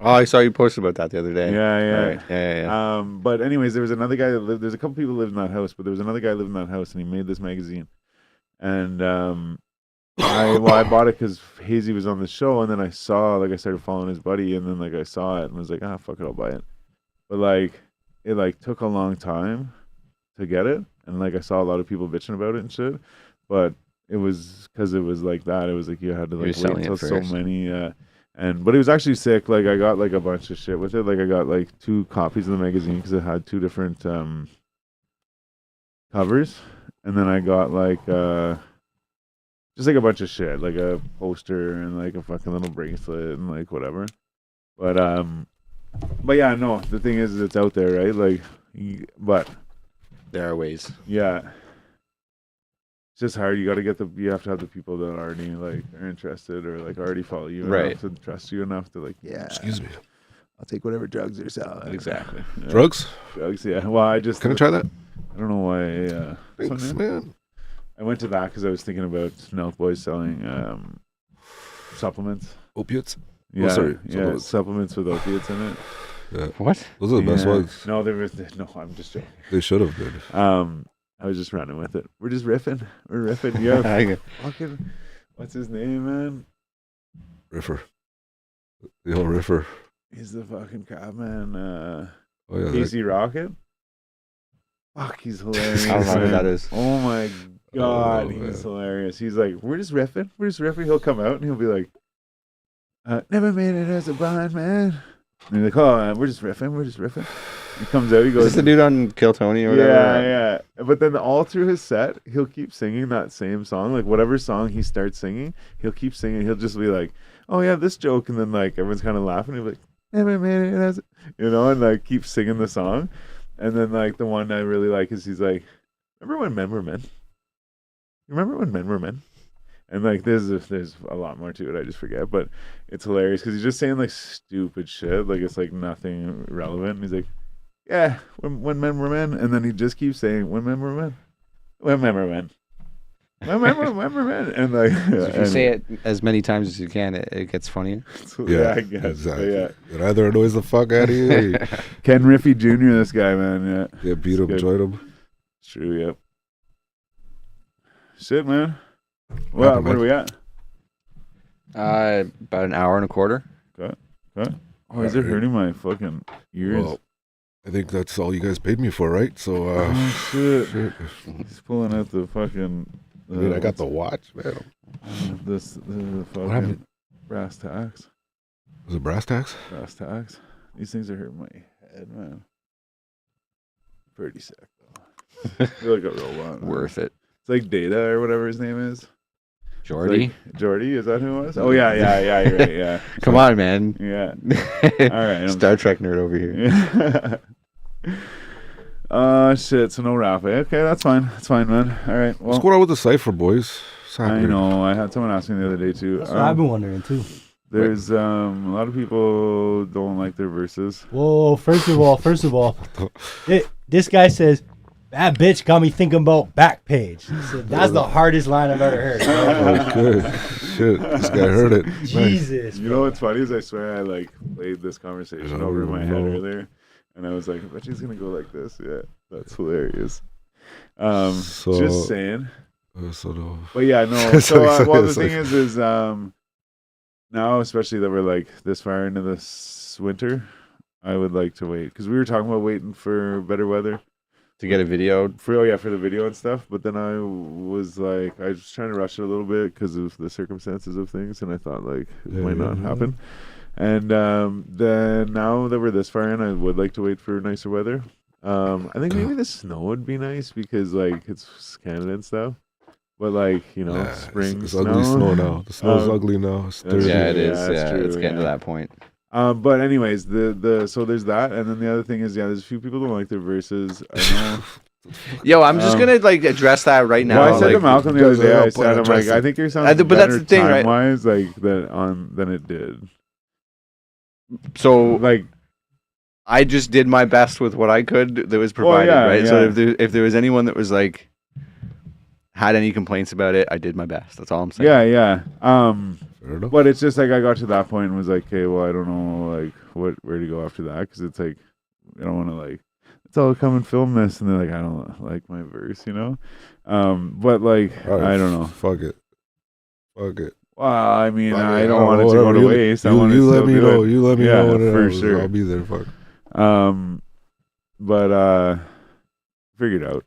Oh, I saw you posted about that the other day. Yeah. Right. Yeah. But anyways, there was another guy that lived. There's a couple people lived in that house, but there was another guy living in that house, and he made this magazine. And I bought it because Hazy was on the show, and then I started following his buddy, and then I saw it and was like, fuck it, I'll buy it. But it took a long time to get it, and I saw a lot of people bitching about it and shit. But it was because it was like that. It was like you had to He was wait selling it until so first. many. But it was actually sick. I got a bunch of shit with it. I got 2 copies of the magazine because it had 2 different covers, and then I got just a bunch of shit, like a poster and a fucking little bracelet and whatever. But yeah, no. The thing is, it's out there, right? But There are ways. yeah. It's just hard. You have to have the people that already are interested or already follow you Right. enough to trust you enough to excuse me. I'll take whatever drugs they're selling. Exactly. Yeah. Drugs? Drugs, yeah. Well, I just Can I try that? I don't know why. Thanks, something- man. I went to that because I was thinking about Milk Boys selling supplements. Opiates? Yeah, sorry, yeah, supplements. supplements with opiates in it. Yeah. What? Those are the best Yeah. ones. No, no, I'm just joking. They should have been. I was just running with it. We're just riffing. We're riffing. Yeah. I- Fucking, what's his name, man? Riffer. The old Riffer. He's the fucking cop man. Oh, yeah. Casey Rocket. Fuck, he's hilarious. I don't know who man. that is. Oh my god, Oh, he's man. hilarious. He's like, we're just riffing. He'll come out and he'll be like, never made it as a blind man. And he's like, oh, we're just riffing. He comes out, he Is goes, this the dude on Kill Tony or whatever? yeah. But then all through his set, he'll keep singing that same song. Like whatever song he starts singing, he'll keep singing. He'll just be like, "Oh yeah, this joke," and then like everyone's kind of laughing. He'll be like, and like keep singing the song. And then like the one I really like is he's like, "Remember when men were men? Remember when men were men?" And like there's a lot more to it. I just forget, but it's hilarious because he's just saying like stupid shit. Like it's like nothing relevant. And he's like, "Yeah, when men were men," and then he just keeps saying, "When men were men, when men were men, when men were men," and like If you say it as many times as you can, it gets funnier. yeah, I guess. exactly. Yeah. It either annoys the fuck out of you, or you Ken Riffy Jr., this guy, man. Yeah, beat him, good. join him. it's true. Yep. Shit, man. Well, Happened, where man. are we at? About an hour and a quarter. Oh, is it hurting my fucking ears? Well, I think that's all you guys paid me for, right? So, Oh, shit. shit. He's pulling out the fucking. I mean, I got the watch, man. this the fucking happened? brass tacks. Was it brass tacks? Brass tacks. These things are hurting my head, man. Pretty sick though. I feel like a robot. Man. Worth it. It's like Data or whatever his name is. It's Jordy. like, Jordy, is that who it was? Oh yeah, you're right. Yeah. Come on, man. Yeah. All right. Star Trek nerd over here. Shit. So no rap. Okay, that's fine. That's fine, man. All right. What's Well, going on with the cipher, boys? What's I happening? know. I had someone ask me the other day too. That's what I've been wondering too. There's a lot of people don't like their verses. Whoa, first of all, this guy says, "That bitch got me thinking about Backpage." So that's the hardest line I've ever heard. Oh, good. Shit, this guy heard it. Nice. Jesus. You know what's funny is I swear I like played this conversation Oh, over in my head no. earlier, and I was like, I bet she's gonna go like this. Yeah, that's hilarious. Just saying. So no. But yeah, no. So well, the It's thing like- is now, especially that we're like this far into this winter, I would like to wait because we were talking about waiting for better weather To get a video. for the video and stuff. But then I was like, I was trying to rush it a little bit because of the circumstances of things, and I thought like it might not happen. And then now that we're this far in, I would like to wait for nicer weather. I think maybe the snow would be nice because like it's Canada and stuff. But like Nah, spring it's ugly snow now. The snow's ugly now. It's that's dirty. Yeah, it Yeah, is. that's Yeah, true, it's getting to yeah. that point. But anyways, so there's that, and then the other thing is there's a few people who don't like their verses. I know. Yo, I'm just gonna like address that right now. Well, I said like, to Malcolm the other day, I said, I'm like, address it. I think yours sounds but that's better the thing, right? time-wise, like than it did. so Like, I just did my best with what I could that was provided, yeah, right? So yeah. if there was anyone that was like had any complaints about it, I did my best. That's all I'm saying. yeah. Fair enough. But it's just like I got to that point and was like, okay, well, I don't know, like where to go after that, because it's like I don't want to like let's all come and film this, and they're like, I don't like my verse, you know. But like All right, I don't know. Fuck it. Well, I mean, Fuck I it. don't want it to go whatever. to waste. I want You to let still me do know. it. You let me Yeah, know. for Whatever. sure. I'll be there. Fuck. But figured out.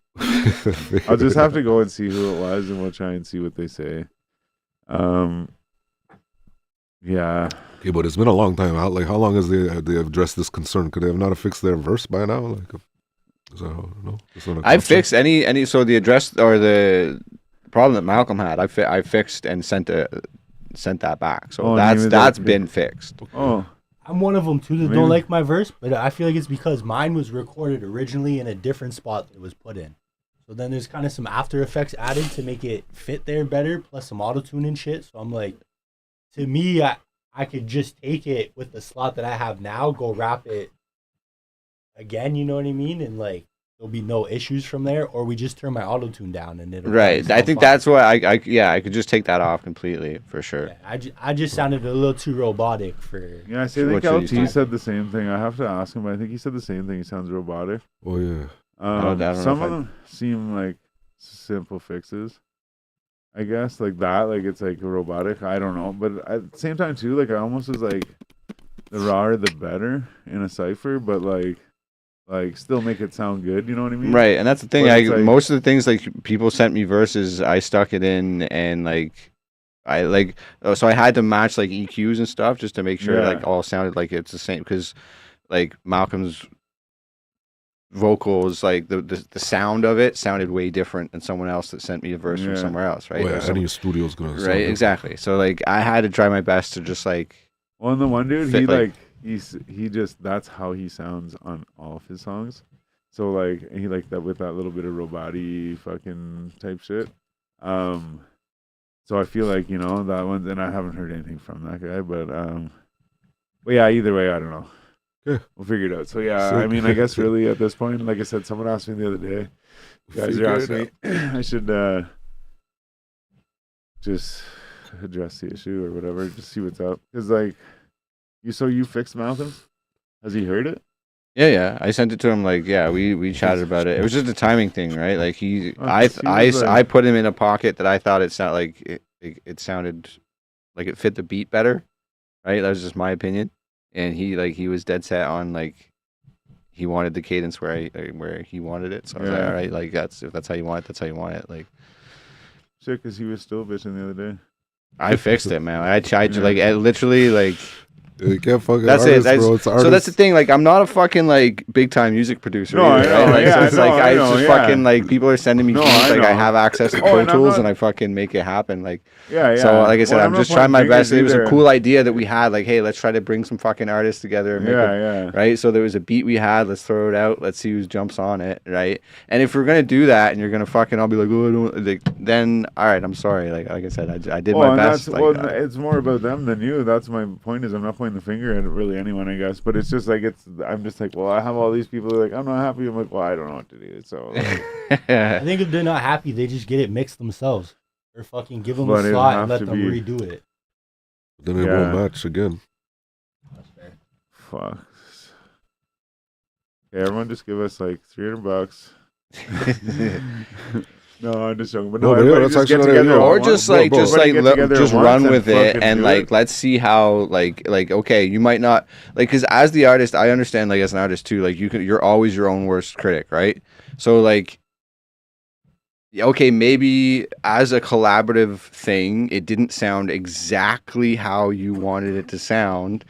I'll just have to go and see who it was, and we'll try and see what they say. Yeah. Okay, but it's been a long time. How long has they addressed this concern? Could they have not fixed their verse by now? Like, is that no? It's not a I question? fixed any. So the address or the problem that Malcolm had, I fixed and sent that back. So Oh, that's maybe that's that- been fixed. Oh. I'm one of them too that Maybe. don't like my verse, but I feel like it's because mine was recorded originally in a different spot that it was put in. So then there's kind of some After Effects added to make it fit there better, plus some auto-tune and shit. So I'm like, to me, I could just take it with the slot that I have now, go wrap it again, you know what I mean? And like, there'll be no issues from there, or we just turn my auto-tune down and it'll Right. I sound think fine. that's why I could just take that off completely for sure. Yeah, I just sounded a little too robotic for. Yeah, I think What you're used LT to. said the same thing. I have to ask him, but I think he said the same thing. He sounds robotic. Oh yeah. don't know Some if of them seem like simple fixes. I guess like that, like it's like robotic. I don't know, but at the same time too, like I almost was like the rawer the better in a cipher, but like still make it sound good. You know what I mean? Right, and that's the thing. But it's like- Most of the things like people sent me verses, I stuck it in, and so I had to match like EQs and stuff just to make sure Yeah. like all sounded like it's the same. Because like Malcolm's vocals, like the sound of it sounded way different than someone else that sent me a verse from Yeah. somewhere else, right? Oh, yeah, Or some- any studio's gonna sound right, different. exactly. So like I had to try my best to just like Well, and the one dude, Fit, he like- he just that's how he sounds on all of his songs. So like he like that with that little bit of robot-y fucking type shit. So I feel like, you know, that one's, and I haven't heard anything from that guy, but yeah, either way, I don't know. Yeah. We'll figure it out. So yeah, Sick. I mean, I guess really at this point, like I said, someone asked me the other day. Guys Figure are it asking me I should just address the issue or whatever, just see what's up. Because like you fixed Malcolm? Has he heard it? yeah. I sent it to him like we chatted about it. It was just a timing thing, right? Like Oh, 'cause he was, I put him in a pocket that I thought it sounded like it sounded like it fit the beat better, right? That was just my opinion. And he was dead set on like he wanted the cadence where he wanted it. So I was like, Yeah. all right, like if that's how you want it, that's how you want it. Like Shit, because he was still bitching the other day. I fixed it, man. I tried to Yeah. like I literally like You can't fucking That's it. artist, bro. It's so that's the artist. thing. Like, I'm not a fucking like big time music producer. No, I either, know, right? Like, yeah, so it's no, like I I know, just yeah. fucking like people are sending me No, beats. I Like I know. have access to Oh, Pro and I'm Tools not- and I fucking make it happen. Like Yeah. so, like I said, Well, I'm not just trying my pointing best. fingers It was a either. cool idea that we had. Like, hey, let's try to bring some fucking artists together. And make Yeah. right? So there was a beat we had. Let's throw it out. Let's see who jumps on it, right? And if we're gonna do that, and you're gonna fucking, I'll be like, oh, I don't. Like, then all right, I'm sorry. Like I said, I did Well, my and best. that's, Like, well, it's more about them than you. That's my point. Is I'm not pointing the finger at really anyone, I guess. But it's just like I'm just like, well, I have all these people who are like, I'm not happy. I'm like, well, I don't know what to do. So, like, I think if they're not happy, they just get it mixed themselves. Or fucking give them But a it'll slot have and let to them be- redo it. Then it Yeah. won't match again. That's fair. fuck. Okay, everyone, just give us like $300. No, I'm just joking. But no, No, but yeah, everybody that's just get actually together. not or once. just bro, like bro. Everybody get together just once run and with it fucking and do like it. let's see how like okay, you might not like because as the artist I understand like as an artist too, like you're always your own worst critic, right? So like yeah, okay, maybe as a collaborative thing it didn't sound exactly how you wanted it to sound,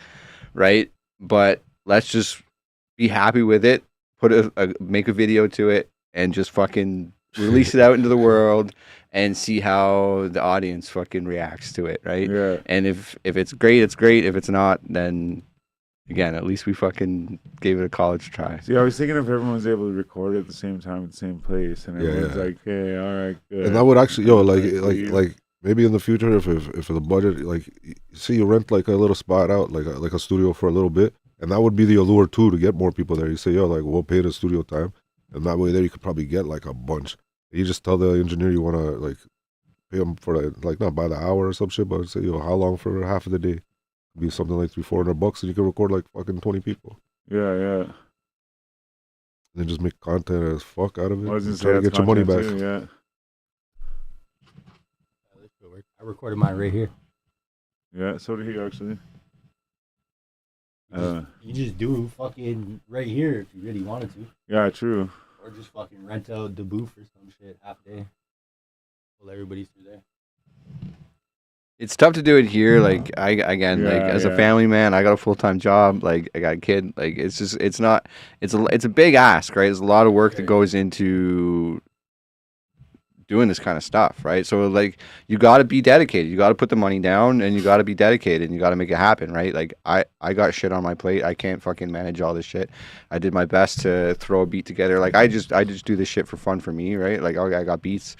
right? But let's just be happy with it, make a video to it and just fucking release it out into the world and see how the audience fucking reacts to it, right? Yeah. And if it's great, it's great. If it's not, then again, at least we fucking gave it a college try. See, I was thinking if everyone was able to record at the same time at the same place, and Yeah, everyone's yeah. like, "Hey, all right, good." And that would actually, like Please. maybe in the future, if the budget, like, see, you rent like a little spot out, like a studio for a little bit, and that would be the allure too to get more people there. You say, yo, like, we'll pay the studio time, and that way there you could probably get like a bunch. You just tell the engineer you want to like pay them for like not by the hour or some shit, but say, yo, how long for half of the day? Be something like $300-400, and you can record like fucking 20 people, Yeah. and then just make content as fuck out of it. I was gonna and say try to that's get your money back. content too, yeah. I recorded mine right here. Yeah, so did he actually. You just do fucking right here if you really wanted to. Yeah, true. Or just fucking rent out the booth or some shit half day. Pull everybody through there. It's tough to do it here. Like like Yeah, as a yeah. family man, I got a full-time job. Like I got a kid. Like it's a big ask, right? There's a lot of work that goes into doing this kind of stuff, right? So like you got to be dedicated. You got to put the money down and you got to be dedicated and you got to make it happen, right? Like I got shit on my plate. I can't fucking manage all this shit. I did my best to throw a beat together. Like I just do this shit for fun for me, right? Like I got beats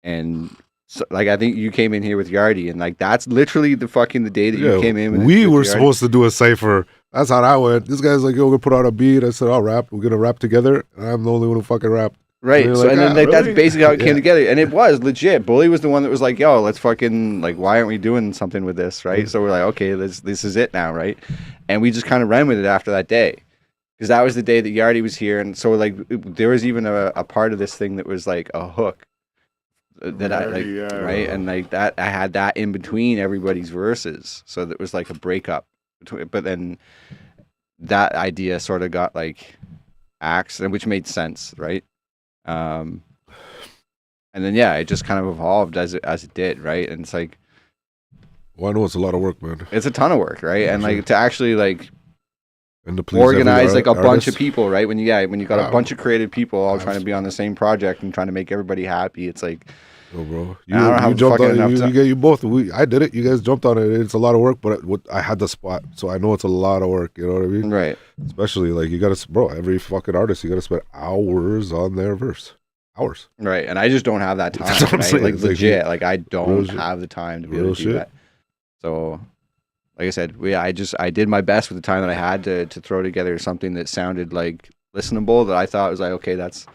and so, like I think you came in here with Yardy and like that's literally the day that you came in with we with were Yardy. supposed to do a cipher. That's how that went. This guy's like, yo, we're gonna put out a beat. I said, I'll rap. We're gonna rap together. And I'm the only one who fucking rapped. Right. And So they're and like, then "Ah, like, that's really?" basically how it came Yeah. together. And it was legit. Bully was the one that was like, yo, let's fucking like why aren't we doing something with this? Right. So we're like, okay, this is it now, right? And we just kind of ran with it after that day. Because that was the day that Yardy was here. And so like there was even a part of this thing that was like a hook that I like Yardy, yeah. right. And like that I had that in between everybody's verses. So that was like a breakup. But then that idea sort of got like axed, and which made sense, right? And then yeah, it just kind of evolved as it did, right? And it's like Well, I know it's a lot of work, man. it's a ton of work, right? And Sure. like to actually like And to please every organize like a bunch of artist. people, right? When you And to please every organize like a bunch of artist. people, right? When you got a bunch of creative people all trying to be Absolutely. on the same project and trying to make everybody happy, it's like Yo, bro, I don't you have jumped fucking on enough it. time. You both. I did it. You guys jumped on it. It's a lot of work, but I had the spot, so I know it's a lot of work. You know what I mean? Right. Especially like you got to, bro. Every fucking artist, you got to spend hours on their verse. Hours. Right. And I just don't have that time. That's what I'm Right? saying. Like It's like legit. Like I real don't shit. have the time to be able Real to do shit. that. So like I said, I did my best with the time that I had to throw together something that sounded like listenable, that I thought was like, okay, it's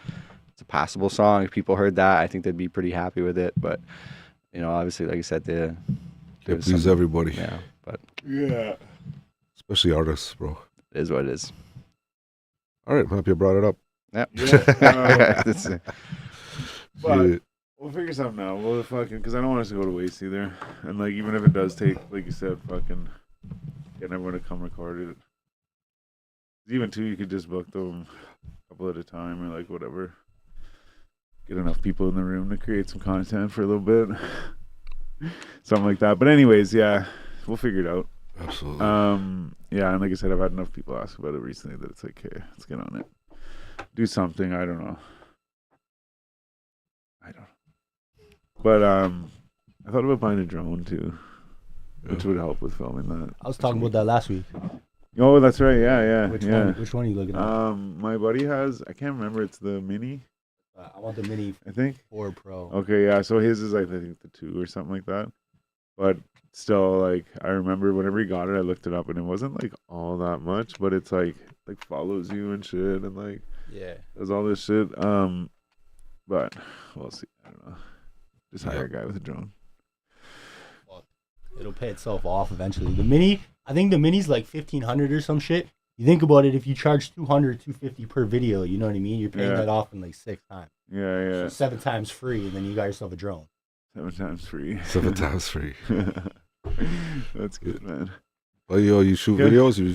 a passable song. If people heard that, I think they'd be pretty happy with it. But obviously, like I said, Can't please everybody, yeah, but Yeah. especially artists, bro. it is what it is. All right, I'm happy I brought it up. Yep. Yeah. That's it. But Shit. we'll figure something out. We'll fucking, because I don't want us to go to waste either. And like, even if it does take, like you said, fucking getting everyone to come record it. Even too, you could just book them a couple at a time or like whatever. Get enough people in the room to create some content for a little bit. Something like that. But anyways, yeah, we'll figure it out. Absolutely. Yeah, and like I said, I've had enough people ask about it recently that it's like, hey, let's get on it. Do something. I don't know. But I thought about buying a drone too, which would help with filming that. I was talking about that last week. Oh, that's right. Yeah. Which one are you looking at? My buddy has. I can't remember. It's the Mini, I want the Mini I think. 4 Pro. Okay, yeah. So his is like, I think the 2 or something like that. But still, like, I remember whenever he got it, I looked it up and it wasn't like all that much, but it's like follows you and shit and like Yeah. does all this shit. But we'll see. I don't know. Just hire a guy with a drone. It'll pay itself off eventually. The Mini, I think the Mini's like 1,500 or some shit. You think about it, if you charge 200, 250 per video, you know what I mean? You're paying Yeah. that off in like 6 times. Yeah. So 7 times free, and then you got yourself a drone. 7 times free. 7 times free. That's good, man. Oh, yo, you shoot Good. videos? You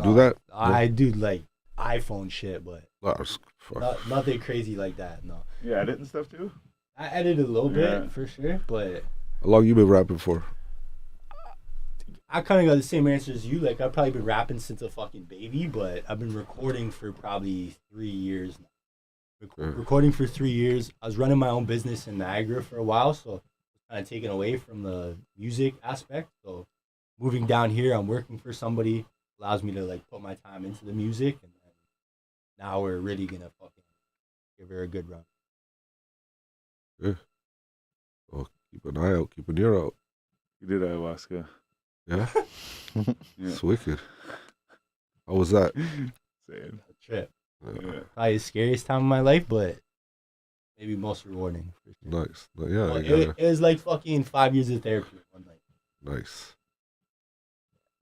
do that? I do like iPhone shit, but Oh, fuck. nothing crazy like that. No, Yeah, edit and stuff too. I edit a little Yeah. bit for sure, but How long you been rapping for? I kind of got the same answer as you. Like, I've probably been rapping since a fucking baby, but I've been recording for probably 3 years now. Recording for 3 years. I was running my own business in Niagara for a while, so kind of taken away from the music aspect. So moving down here, I'm working for somebody, allows me to like put my time into the music, and then now we're really gonna fucking give her a good run. Oh, keep an eye out. Keep an ear out. You did ayahuasca. Yeah? Yeah. It's wicked. How was that? Saying. A trip. Yeah. Probably the scariest time of my life, but maybe most rewarding. For sure. Nice. Yeah, Well, I gotta, it was like fucking 5 years of therapy one night. nice.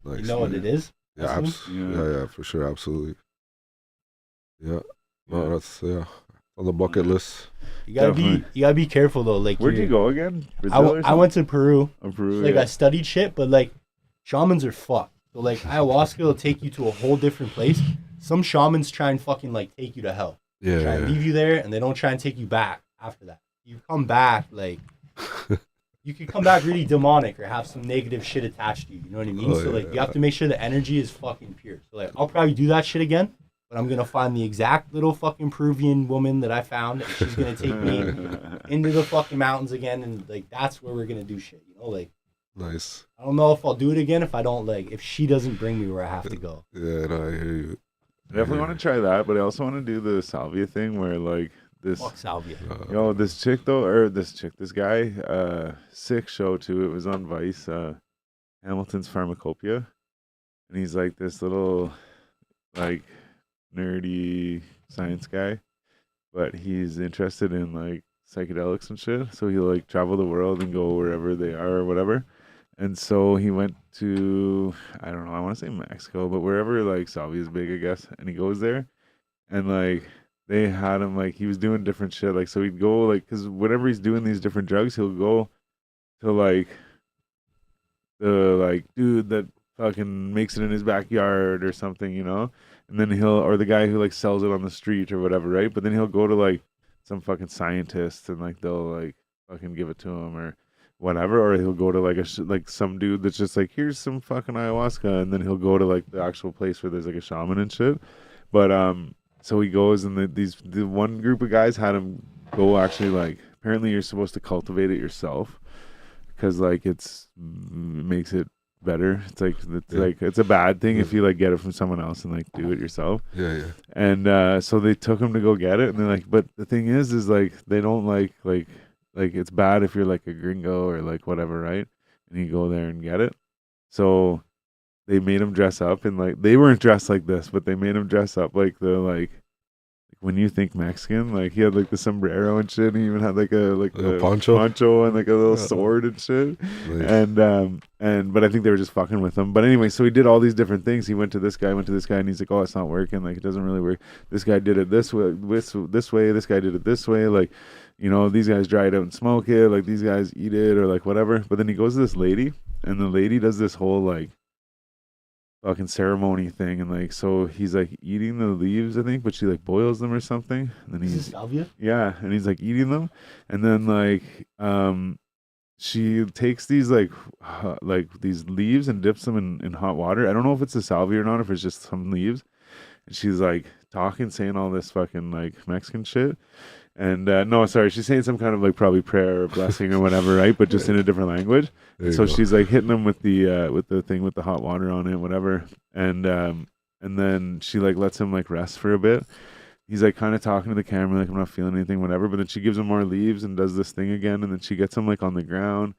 Nice. You know what man. it is? Yeah, Yeah. yeah, for sure, absolutely. Yeah. No, that's on the bucket list. You gotta Definitely. be careful though. Like, Where'd you you're- go again? Brazil or I went to Peru. something? Peru. Like, yeah. I studied shit, but like shamans are fucked. So like ayahuasca will take you to a whole different place. Some shamans try and fucking like take you to hell. Yeah. Try and leave you there, and they don't try and take you back after that. You come back like you could come back really demonic or have some negative shit attached to you. You know what I mean? Oh, So like yeah. you have to make sure the energy is fucking pure. So like I'll probably do that shit again, but I'm gonna find the exact little fucking Peruvian woman that I found, and she's gonna take me into the fucking mountains again, and like that's where we're gonna do shit. You know, like Nice. I don't know if I'll do it again if I don't like if she doesn't bring me where I have to go. Yeah, no, I hear you. Definitely want to try that, but I also want to do the salvia thing where like this. Fuck salvia. Yo, this chick though, or this guy, sick show too. It was on Vice, Hamilton's Pharmacopoeia, and he's like this little, like, nerdy science guy, but he's interested in like psychedelics and shit. So he'll like travel the world and go wherever they are or whatever. And so he went to, I don't know, I want to say Mexico, but wherever like salvia is big, I guess. And he goes there, and like they had him like he was doing different shit. Like so he'd go like because whenever he's doing these different drugs, he'll go to like the like dude that fucking makes it in his backyard or something, you know. And then or the guy who like sells it on the street or whatever, right? But then he'll go to like some fucking scientist and like they'll like fucking give it to him, or whatever, or he'll go to like like some dude that's just like, here's some fucking ayahuasca, and then he'll go to like the actual place where there's like a shaman and shit. But so he goes, and the one group of guys had him go actually, like, apparently you're supposed to cultivate it yourself because like it makes it better. Like it's a bad thing if you like get it from someone else and like do it yourself. Yeah. And so they took him to go get it, and they're like, but the thing is like they don't like it's bad if you're like a gringo or like whatever, right? And you go there and get it. So they made him dress up, and like they weren't dressed like this, but they made him dress up like the like when you think Mexican, like he had like the sombrero and shit, and he even had like a poncho and like a little sword and shit. Nice. And but I think they were just fucking with him. But anyway, so he did all these different things. He went to this guy, and he's like, oh, it's not working. Like it doesn't really work. This guy did it this way, this way. This guy did it this way. Like, you know, these guys dry it out and smoke it. Like these guys eat it or like whatever. But then he goes to this lady, and the lady does this whole like fucking ceremony thing, and like so he's like eating the leaves, I think, but she like boils them or something, and then he's salvia. Yeah, and he's like eating them, and then like she takes these like these leaves and dips them in hot water. I don't know if it's a salvia or not, if it's just some leaves, and she's like talking, saying all this fucking like Mexican shit. And no, sorry, she's saying some kind of like probably prayer or blessing or whatever, right? But just in a different language. So she's like hitting him with the thing with the hot water on it, whatever. And then she like lets him like rest for a bit. He's like kind of talking to the camera, like I'm not feeling anything, whatever. But then she gives him more leaves and does this thing again. And then she gets him like on the ground,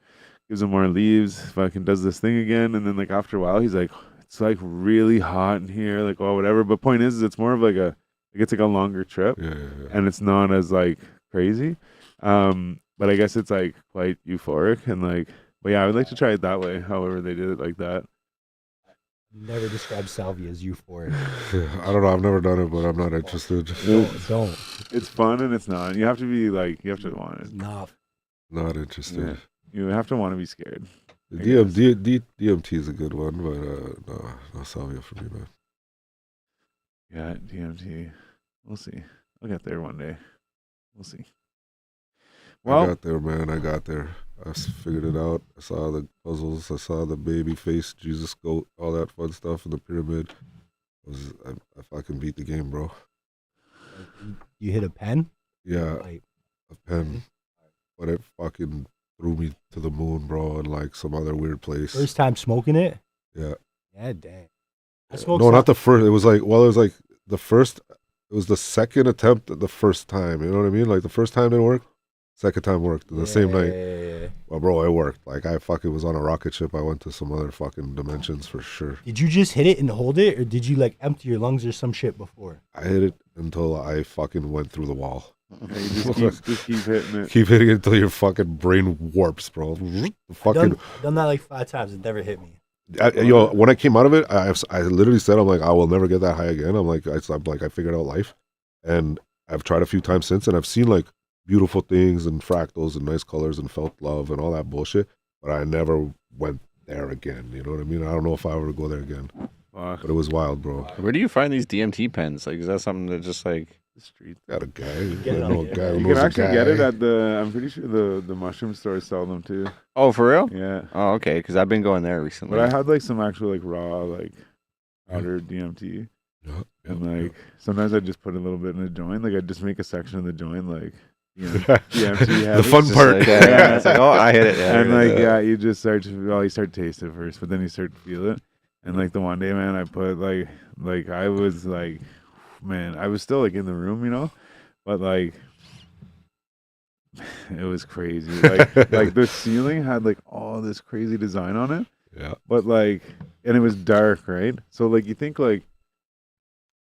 gives him more leaves, fucking does this thing again. And then like after a while, he's like, it's like really hot in here, like oh whatever. But point is it's more of like it's like a longer trip, and it's not as like crazy. But I guess it's like quite euphoric and like. But yeah, I would like to try it that way. However, they did it like that. Never describe salvia as euphoric. I don't know. I've never done it, but I'm not interested. Don't. It's fun and it's not. You have to be like, you have to want it. Not interested. Yeah. You have to want to be scared. DMT is a good one, but no salvia for me, man. Yeah, DMT. We'll see. I'll get there one day. We'll see. Well, I got there, man. I got there. I figured it out. I saw the puzzles. I saw the baby face, Jesus goat, all that fun stuff in the pyramid. I fucking beat the game, bro. You hit a pen? Yeah, a pen. But it fucking threw me to the moon, bro, and like some other weird place. First time smoking it? Yeah. Yeah, dang. No, not the first. It was like the first. It was the second attempt at the first time. You know what I mean? Like the first time didn't work. Second time worked the same night. Yeah. Well, bro, it worked. Like I fucking was on a rocket ship. I went to some other fucking dimensions for sure. Did you just hit it and hold it, or did you like empty your lungs or some shit before? I hit it until I fucking went through the wall. Yeah, you just keep hitting it. Keep hitting it until your fucking brain warps, bro. Fucking done that like 5 times. It never hit me. When I came out of it, I literally said, I'm like, I will never get that high again. I'm like, I figured out life, and I've tried a few times since, and I've seen like beautiful things and fractals and nice colors and felt love and all that bullshit, but I never went there again. You know what I mean? I don't know if I ever go there again. But it was wild, bro. Where do you find these DMT pens? Like, is that something that just like the street? Got a guy. You can actually get it at I'm pretty sure the mushroom stores sell them too. Oh, for real? Yeah. Oh, okay. Because I've been going there recently. But I had like some actual like raw like powdered DMT. And like sometimes I just put a little bit in a joint. Like I just make a section of the joint like. DMT the fun part. Like, yeah, it's like, oh, I hit it. Yeah, and like, you just start to taste it first, but then you start to feel it. And like the one day, man, I put like I was like, man, I was still like in the room, you know, but like it was crazy. Like the ceiling had like all this crazy design on it. Yeah. But like, and it was dark, right? So like you think like,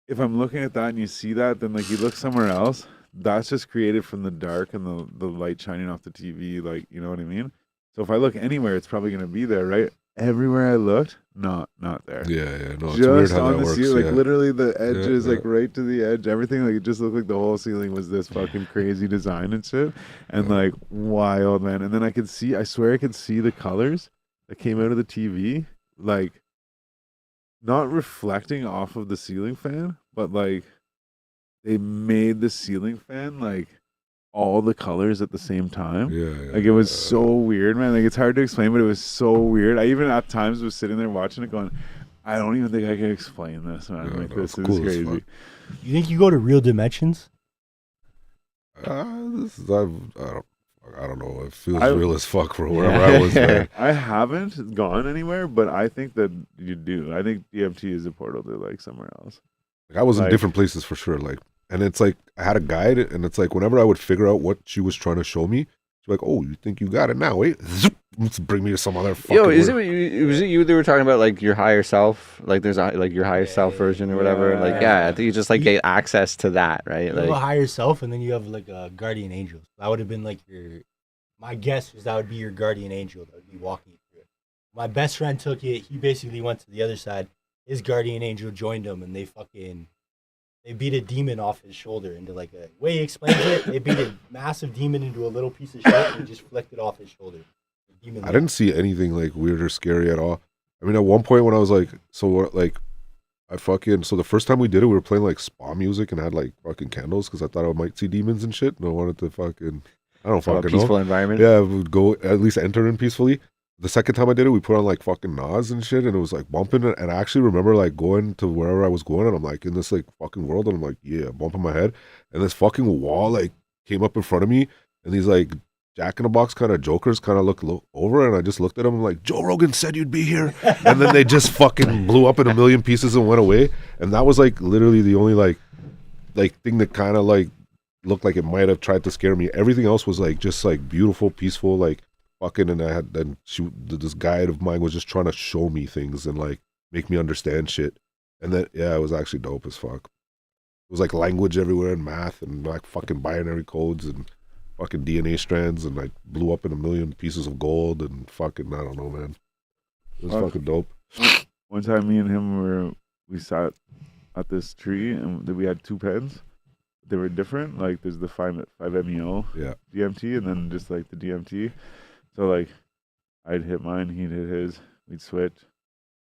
if I'm looking at that and you see that, then like you look somewhere else. That's just created from the dark and the light shining off the TV, like, you know what I mean? So if I look anywhere, it's probably going to be there, right? Everywhere I looked, not there. Yeah, no, it's just weird how on that the works. ceiling, like literally the edges, like right to the edge, everything, like it just looked like the whole ceiling was this fucking crazy design and shit, and like wild, man. And then I swear I could see the colors that came out of the TV, like not reflecting off of the ceiling fan, but like they made the ceiling fan like all the colors at the same time. Yeah. Like it was so weird, man. Like it's hard to explain, but it was so weird. I even at times was sitting there watching it, going, I don't even think I can explain this, man. Yeah, Like no, this it's is cool as crazy. fuck. You think you go to Real Dimensions? I don't know. It feels I- real as fuck for wherever I was there. I haven't gone anywhere, but I think that you do. I think DMT is a portal to like somewhere else. Like, I was in Like- different places for sure. Like, and it's like I had a guide, and it's like whenever I would figure out what she was trying to show me, she's like, "Oh, you think you got it now? Wait, zoop, let's bring me to some other fucking." Yo, is it word." was it you that were talking about like your higher self? Like there's a, like your higher self version or whatever. Yeah. Like yeah, I think you just like get access to that, right? You have a Like higher self, and then you have like a guardian angel. That would have been like your. My guess is that would be your guardian angel that would be walking you through it. My best friend took it. He basically went to the other side. His guardian angel joined him, and they beat a demon off his shoulder into like a way he explains it. They beat a massive demon into a little piece of shit and just flicked it off his shoulder. The demon I didn't see anything like weird or scary at all. I mean, at one point when I was like, so the first time we did it, we were playing like spa music and had like fucking candles because I thought I might see demons and shit, and I wanted to fucking, I don't a fucking know. peaceful environment. Yeah, we would go at least enter in peacefully. The second time I did it, we put on like fucking Nas and shit, and it was like bumping. And I actually remember like going to wherever I was going, and I'm like in this like fucking world, and I'm like, yeah, bumping my head, and this fucking wall like came up in front of me, and these like Jack in the Box kind of jokers kind of look over, and I just looked at them and like, Joe Rogan said you'd be here, and then they just fucking blew up in a million pieces and went away, and that was like literally the only like thing that kind of like looked like it might have tried to scare me. Everything else was like just like beautiful, peaceful, like fucking. And I had this guide of mine was just trying to show me things and like make me understand shit. And then yeah, it was actually dope as fuck. It was like language everywhere and math and like fucking binary codes and fucking DNA strands and like blew up in a million pieces of gold and fucking I don't know, man. It was fucking dope. One time, me and him we sat at this tree and we had two pens. They were different. Like there's the 5-MeO Yeah. DMT and then just like the DMT. So like I'd hit mine, he'd hit his, we'd switch,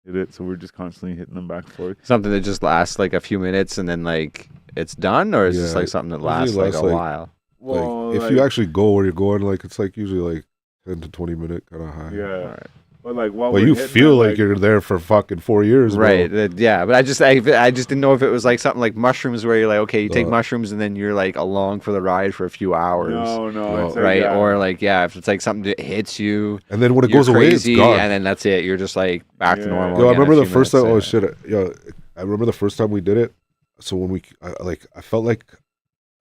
hit it. So we're just constantly hitting them back and forth. Something that just lasts like a few minutes and then like it's done, or is this Yeah, like something that usually lasts like lasts, a like- while? Well, Like if you actually go where you're going, like it's like usually like 10 to 20 minute kind of high. yeah. Alright. But like while But we're you hitting feel it, like you're there for fucking 4 years, bro. Right. Yeah, but I just didn't know if it was like something like mushrooms where you're like, okay, you take Uh, mushrooms and then you're like along for the ride for a few hours. No, No. it's like, Right. yeah. Or like, yeah, if it's like something that hits you, And then when it you're goes away, it's crazy, gone. and then that's it. You're just like back to Yeah. normal. Yo, I again in remember a the few first time. Oh minutes, shit! Yo, I remember the first time we did it. So when I felt like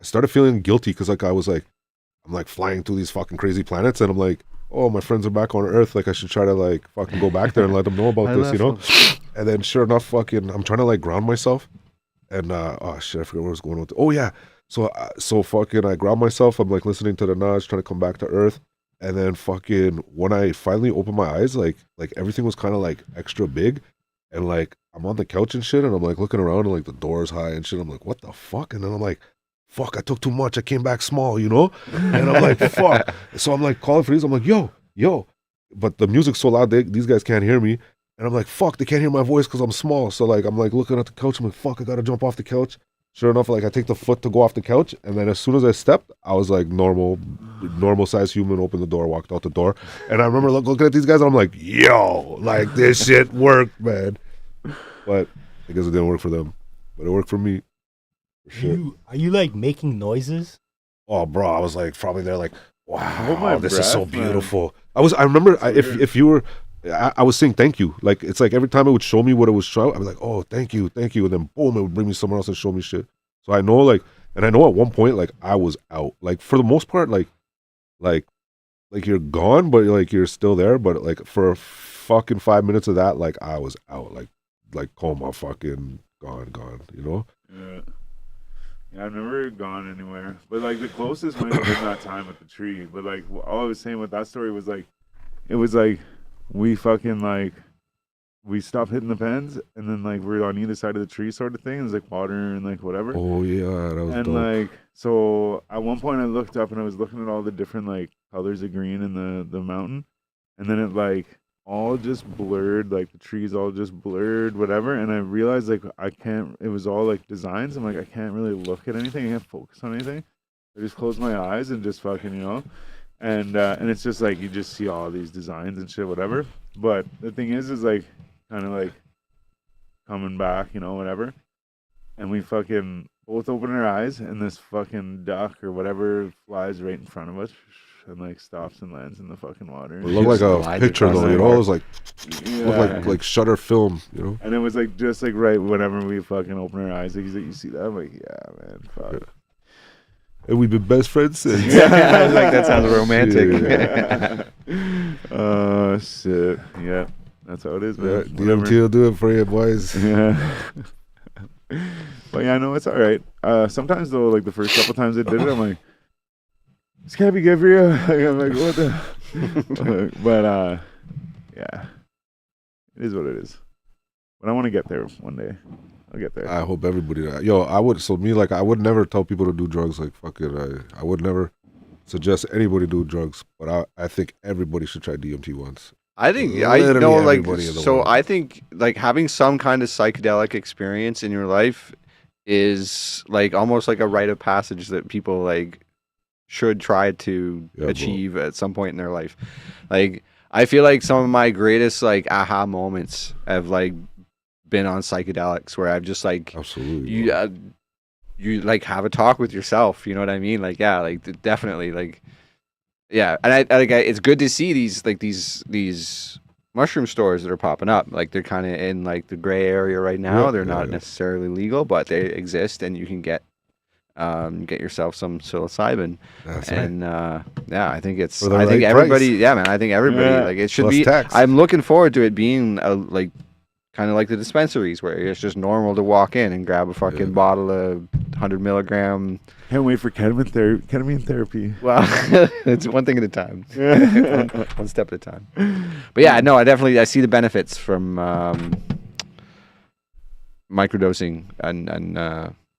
I started feeling guilty because like I was like, I'm like flying through these fucking crazy planets, and I'm like, oh, my friends are back on Earth. Like I should try to like fucking go back there and let them know about I this, you know? left And then sure enough, fucking, I'm trying to like ground myself, and oh shit, I forget where I was going with. Oh yeah, so fucking, I ground myself. I'm like listening to the Nas, trying to come back to Earth. And then fucking when I finally opened my eyes, like everything was kind of like extra big, and like I'm on the couch and shit, and I'm like looking around and like the door's high and shit. I'm like, what the fuck? And then I'm like, fuck, I took too much. I came back small, you know? And I'm like, fuck. So I'm like calling for these. I'm like, yo. But the music's so loud, these guys can't hear me. And I'm like, fuck, they can't hear my voice because I'm small. So like I'm like looking at the couch. I'm like, fuck, I gotta jump off the couch. Sure enough, like I take the foot to go off the couch, and then as soon as I stepped, I was like normal size human, opened the door, walked out the door. And I remember looking at these guys, and I'm like, yo, like this shit worked, man. But I guess it didn't work for them. But it worked for me. For sure. Are you like making noises? Oh, bro, I was like probably there, like, Hold my wow, this is so breath, man. beautiful. I remember weird. if you were, I was saying thank you. Like it's like every time it would show me what it was showing, I'd be like, oh, thank you, and then boom, it would bring me somewhere else and show me shit. So I know like, and I know at one point like I was out. Like for the most part, like you're gone, but like you're still there. But like for fucking 5 minutes of that, like I was out, like coma, fucking gone. You know. Yeah, I've never gone anywhere. But like the closest might have been that time at the tree. But like all I was saying with that story was like, it was like we fucking like we stopped hitting the pens and then like we're on either side of the tree sort of thing. There's like water and like whatever. Oh yeah, that was And dope. like so at one point I looked up and I was looking at all the different like colors of green in the mountain, and then it like all just blurred, like the trees all just blurred, whatever. And I realized like I can't, it was all like designs. I'm like, I can't really look at anything, I can't focus on anything. I just close my eyes and just fucking, and it's just like you just see all these designs and shit, whatever. But the thing is like kind of like coming back, whatever. And we fucking both open our eyes, and this fucking duck or whatever flies right in front of us, and like stops and lands in the fucking water. It looked like a picture though, it was like looked like shutter film, And it was like just like right whenever we fucking open our eyes, like he's like, you see that? I'm like, yeah, man, fuck. Yeah. And we've been best friends since. I was like, that sounds romantic. Oh shit. Yeah. That's how it is, man. DMT will do it for you, boys. Yeah. But yeah, no, it's all right. Sometimes though, like the first couple times I did it, I'm like, this can't be good for you. I'm like, what the? But yeah, it is what it is. But I want to get there one day. I'll get there. I hope everybody. I would. So me, like, I would never tell people to do drugs. Like, fuck it. I would never suggest anybody do drugs. But I think everybody should try DMT once. I think Literally I know, like, everybody in the so world. I think like having some kind of psychedelic experience in your life is like almost like a rite of passage that people like should try to achieve at some point in their life. Like, I feel like some of my greatest like aha moments have like been on psychedelics, where I've just like Absolutely. you like have a talk with yourself. You know what I mean? Like, yeah, like definitely, like. Yeah, and I it's good to see these mushroom stores that are popping up. Like, they're kind of in like the gray area right now. They're not necessarily legal, but they exist, and you can get yourself some psilocybin. That's and yeah, I think it's For the I think right everybody price. yeah, man, I think everybody like it should Plus be. tax. I'm looking forward to it being like kind of like the dispensaries, where it's just normal to walk in and grab a fucking bottle of 100 milligram. Can't wait for ketamine therapy. Well, it's one thing at a time, one step at a time. But yeah, no, I see the benefits from microdosing and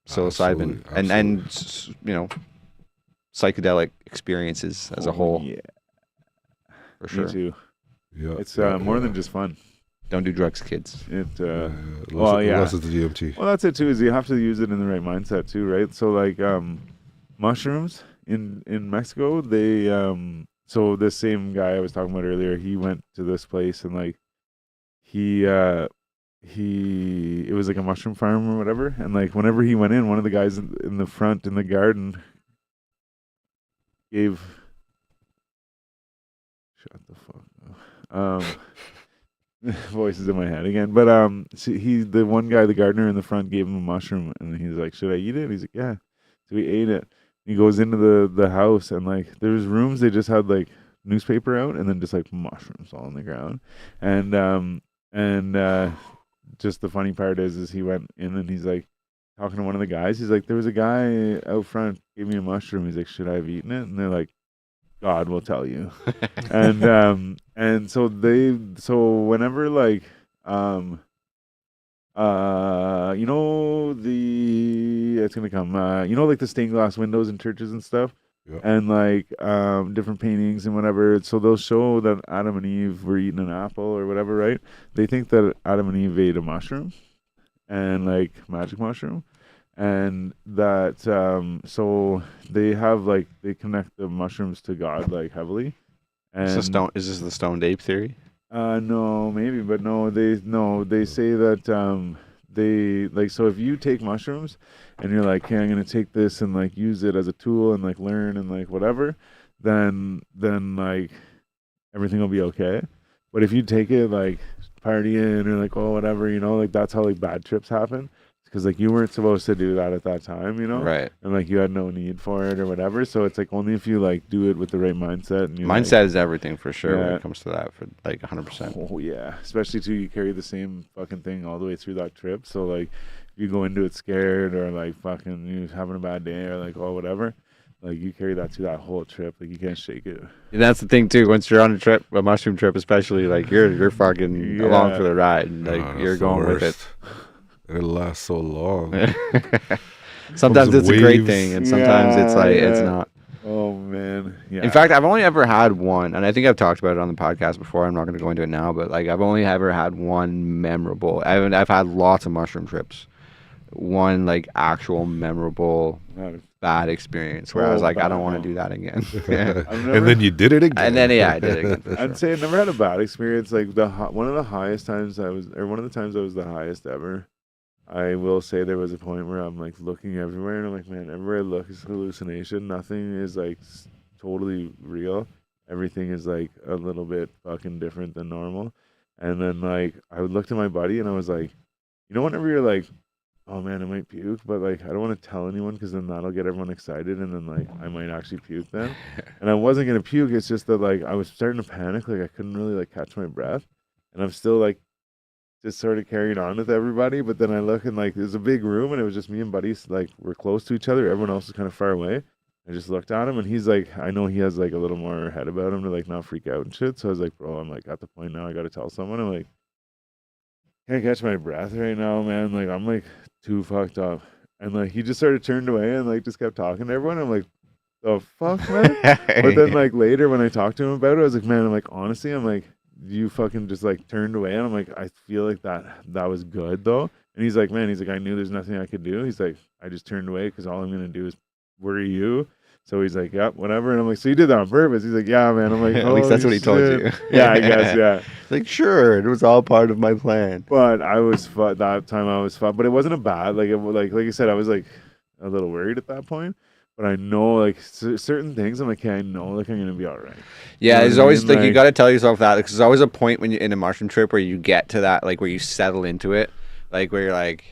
psilocybin Absolutely. and psychedelic experiences as a whole. Yeah, For sure. me too. Yeah, It's more than just fun. Don't do drugs, kids. Unless it's the DMT. Well, that's it too. Is you have to use it in the right mindset too, right? So like mushrooms in Mexico, they so this same guy I was talking about earlier, he went to this place and like it was like a mushroom farm or whatever, and like whenever he went in, one of the guys in the front in the garden gave shut the fuck up. Voices in my head again, but the one guy, the gardener in the front, gave him a mushroom, and he's like, "Should I eat it?" He's like, "Yeah." So he ate it. He goes into the house, and like there's rooms they just had like newspaper out, and then just like mushrooms all on the ground, and just the funny part is he went in and he's like talking to one of the guys. He's like, "There was a guy out front gave me a mushroom." He's like, "Should I have eaten it?" And they're like, "God will tell you." And so whenever like it's gonna come like the stained glass windows in churches and stuff, and like different paintings and whatever, so they'll show that Adam and Eve were eating an apple or whatever, right? They think that Adam and Eve ate a mushroom, and like magic mushroom, and that so they have like they connect the mushrooms to God like heavily. And Is this the stoned ape theory? no, maybe, but they say that they like, so if you take mushrooms and you're like, "Okay, I'm gonna take this and like use it as a tool and like learn and like whatever," then like everything will be okay. But if you take it like partying or like, oh, whatever, like that's how like bad trips happen, because like you weren't supposed to do that at that time, Right. and like you had no need for it or whatever. So it's like only if you like do it with the right mindset. And Mindset is everything for sure when Yeah. it comes to that, for like 100%. Oh yeah, especially too, you carry the same fucking thing all the way through that trip. So like, if you go into it scared or like fucking you having a bad day or like whatever, like you carry that through that whole trip. Like you can't shake it. And that's the thing too. Once you're on a mushroom trip, especially, like you're fucking along for the ride. Like you're going with it. It lasts so long. Sometimes Comes it's a great waves. thing, and sometimes it's like it's Yeah. not. Oh man, yeah. In fact, I've only ever had one, and I think I've talked about it on the podcast before. I'm not going to go into it now, but like I've only ever had one memorable. I've had lots of mushroom trips. One like actual memorable bad experience where I was Oh, like, I bad, don't want no. to do that again. never- And then you did it again. And then I did it again. For sure. I'd say I never had a bad experience. Like one of the highest times one of the times I was the highest ever. I will say there was a point where I'm like looking everywhere, and I'm like, man, everywhere I look is hallucination. Nothing is like totally real. Everything is like a little bit fucking different than normal. And then like I would look to my buddy, and I was like, you know, whenever you're like, oh man, I might puke, but like I don't want to tell anyone because then that'll get everyone excited, and then like I might actually puke then. And I wasn't gonna puke. It's just that like I was starting to panic, like I couldn't really like catch my breath, and I'm still like just sort of carrying on with everybody. But then I look and like there's a big room, and it was just me and buddies. Like we're close to each other. Everyone else is kind of far away. I just looked at him, and he's like, I know he has like a little more head about him to like not freak out and shit. So I was like, bro, I'm like at the point now I gotta tell someone. I'm like, can't catch my breath right now, man. Like I'm like too fucked up. And like he just sort of turned away and like just kept talking to everyone. I'm like, the fuck, man. But then like later when I talked to him about it, I was like, man, I'm like, honestly, I'm like, you fucking just like turned away, and I'm like, I feel like that was good though. And he's like, man, he's like, I knew there's nothing I could do. He's like, I just turned away because all I'm gonna do is worry you. So he's like, yep, whatever. And I'm like, so you did that on purpose? He's like, yeah, man. I'm like, At least that's what he told you. Yeah, I guess, yeah. Like, sure, it was all part of my plan. But I was that time I was fun, but it wasn't a bad like like I said, I was like a little worried at that point. But I know like certain things. I'm like, okay, I know like I'm gonna be all right. Yeah, You know there's what I always mean? like you got to tell yourself that because there's always a point when you're in a mushroom trip where you get to that like where you settle into it, like where you're like,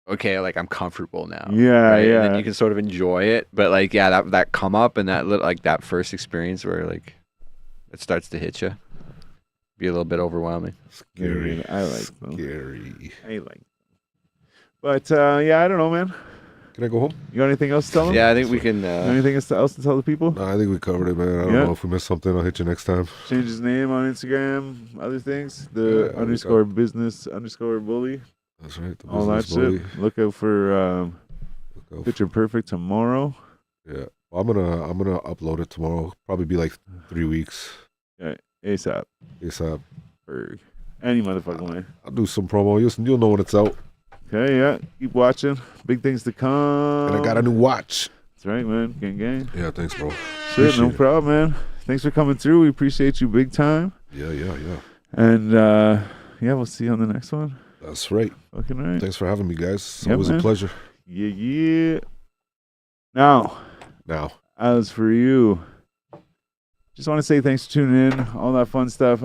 okay, like I'm comfortable now. Yeah, right? yeah. And then you can sort of enjoy it, but like yeah, that come up and that like that first experience where like it starts to hit you, be a little bit overwhelming. Scary. I like them. Scary. I like them. But yeah, I don't know, man. Can I go home? You got anything else to tell them? Yeah, I think we can. Anything else to tell the people? No, I think we covered it, man. I don't Yeah. know if we missed something. I'll hit you next time. Change his name on Instagram, other things. The Yeah, underscore business underscore bully. That's right. The All that business bully. shit. Look out for Look out Picture Perfect tomorrow. Yeah, well, I'm gonna upload it tomorrow. Probably be like 3 weeks. ASAP. ASAP. Berg. Any motherfucking way. I'll do some promo. You'll know when it's out. Okay, yeah. Keep watching. Big things to come. And I got a new watch. That's right, man. Gang, gang. Yeah, thanks, bro. Shit, Appreciate no it. problem, man. Thanks for coming through. We appreciate you big time. Yeah. And yeah, we'll see you on the next one. That's right. Fucking right. Thanks for having me, guys. It's Yeah, always man. a pleasure. Yeah. Now, Now, as for you, just want to say thanks for tuning in, all that fun stuff.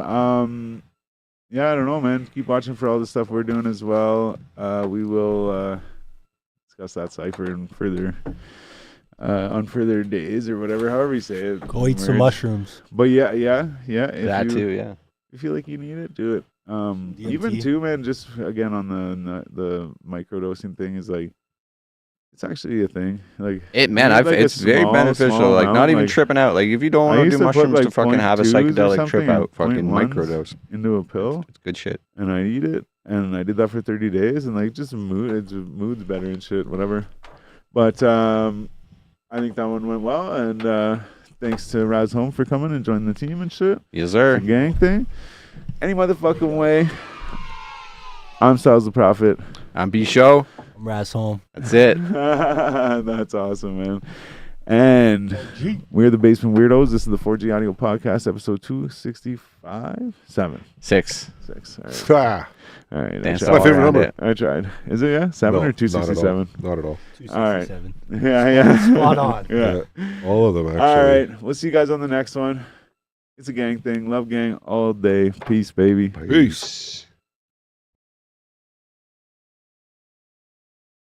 Yeah, I don't know, man. Keep watching for all the stuff we're doing as well. We will discuss that cipher in further on further days or whatever, however you say it. Go eat some Words. mushrooms. But yeah. If that you, too, yeah. If you feel like you need it, do it. Even DMT. too, man. Just again on the microdosing thing is like, it's actually a thing. Like It man, you need, like, a it's very small beneficial. Like amount, not even like, tripping out. Like if you don't I want to used do to put, mushrooms to like, fucking have a 0.2s or psychedelic trip something, out, fucking 0.1s. microdose. into a pill, It's good shit. and I eat it, and I did that for 30 days, and like just mood's better and shit, whatever. But I think that one went well, and thanks to Raz Home for coming and joining the team and shit. Yes, The sir. gang thing. Any motherfucking way. I'm Stylez the Prophet. I'm B Show. I'm Raz home. That's it. That's awesome, man. And we're the Basement Weirdos. This is the 4G Audio Podcast, episode 265? 6. 6. All right. ah, All right. Dance I all my favorite around number. it. tried. I tried. Is it, yeah? 7 no, or 267? Not at all. 267. Yeah. Spot on. Yeah. All of them, actually. All right. We'll see you guys on the next one. It's a gang thing. Love gang all day. Peace, baby. Peace.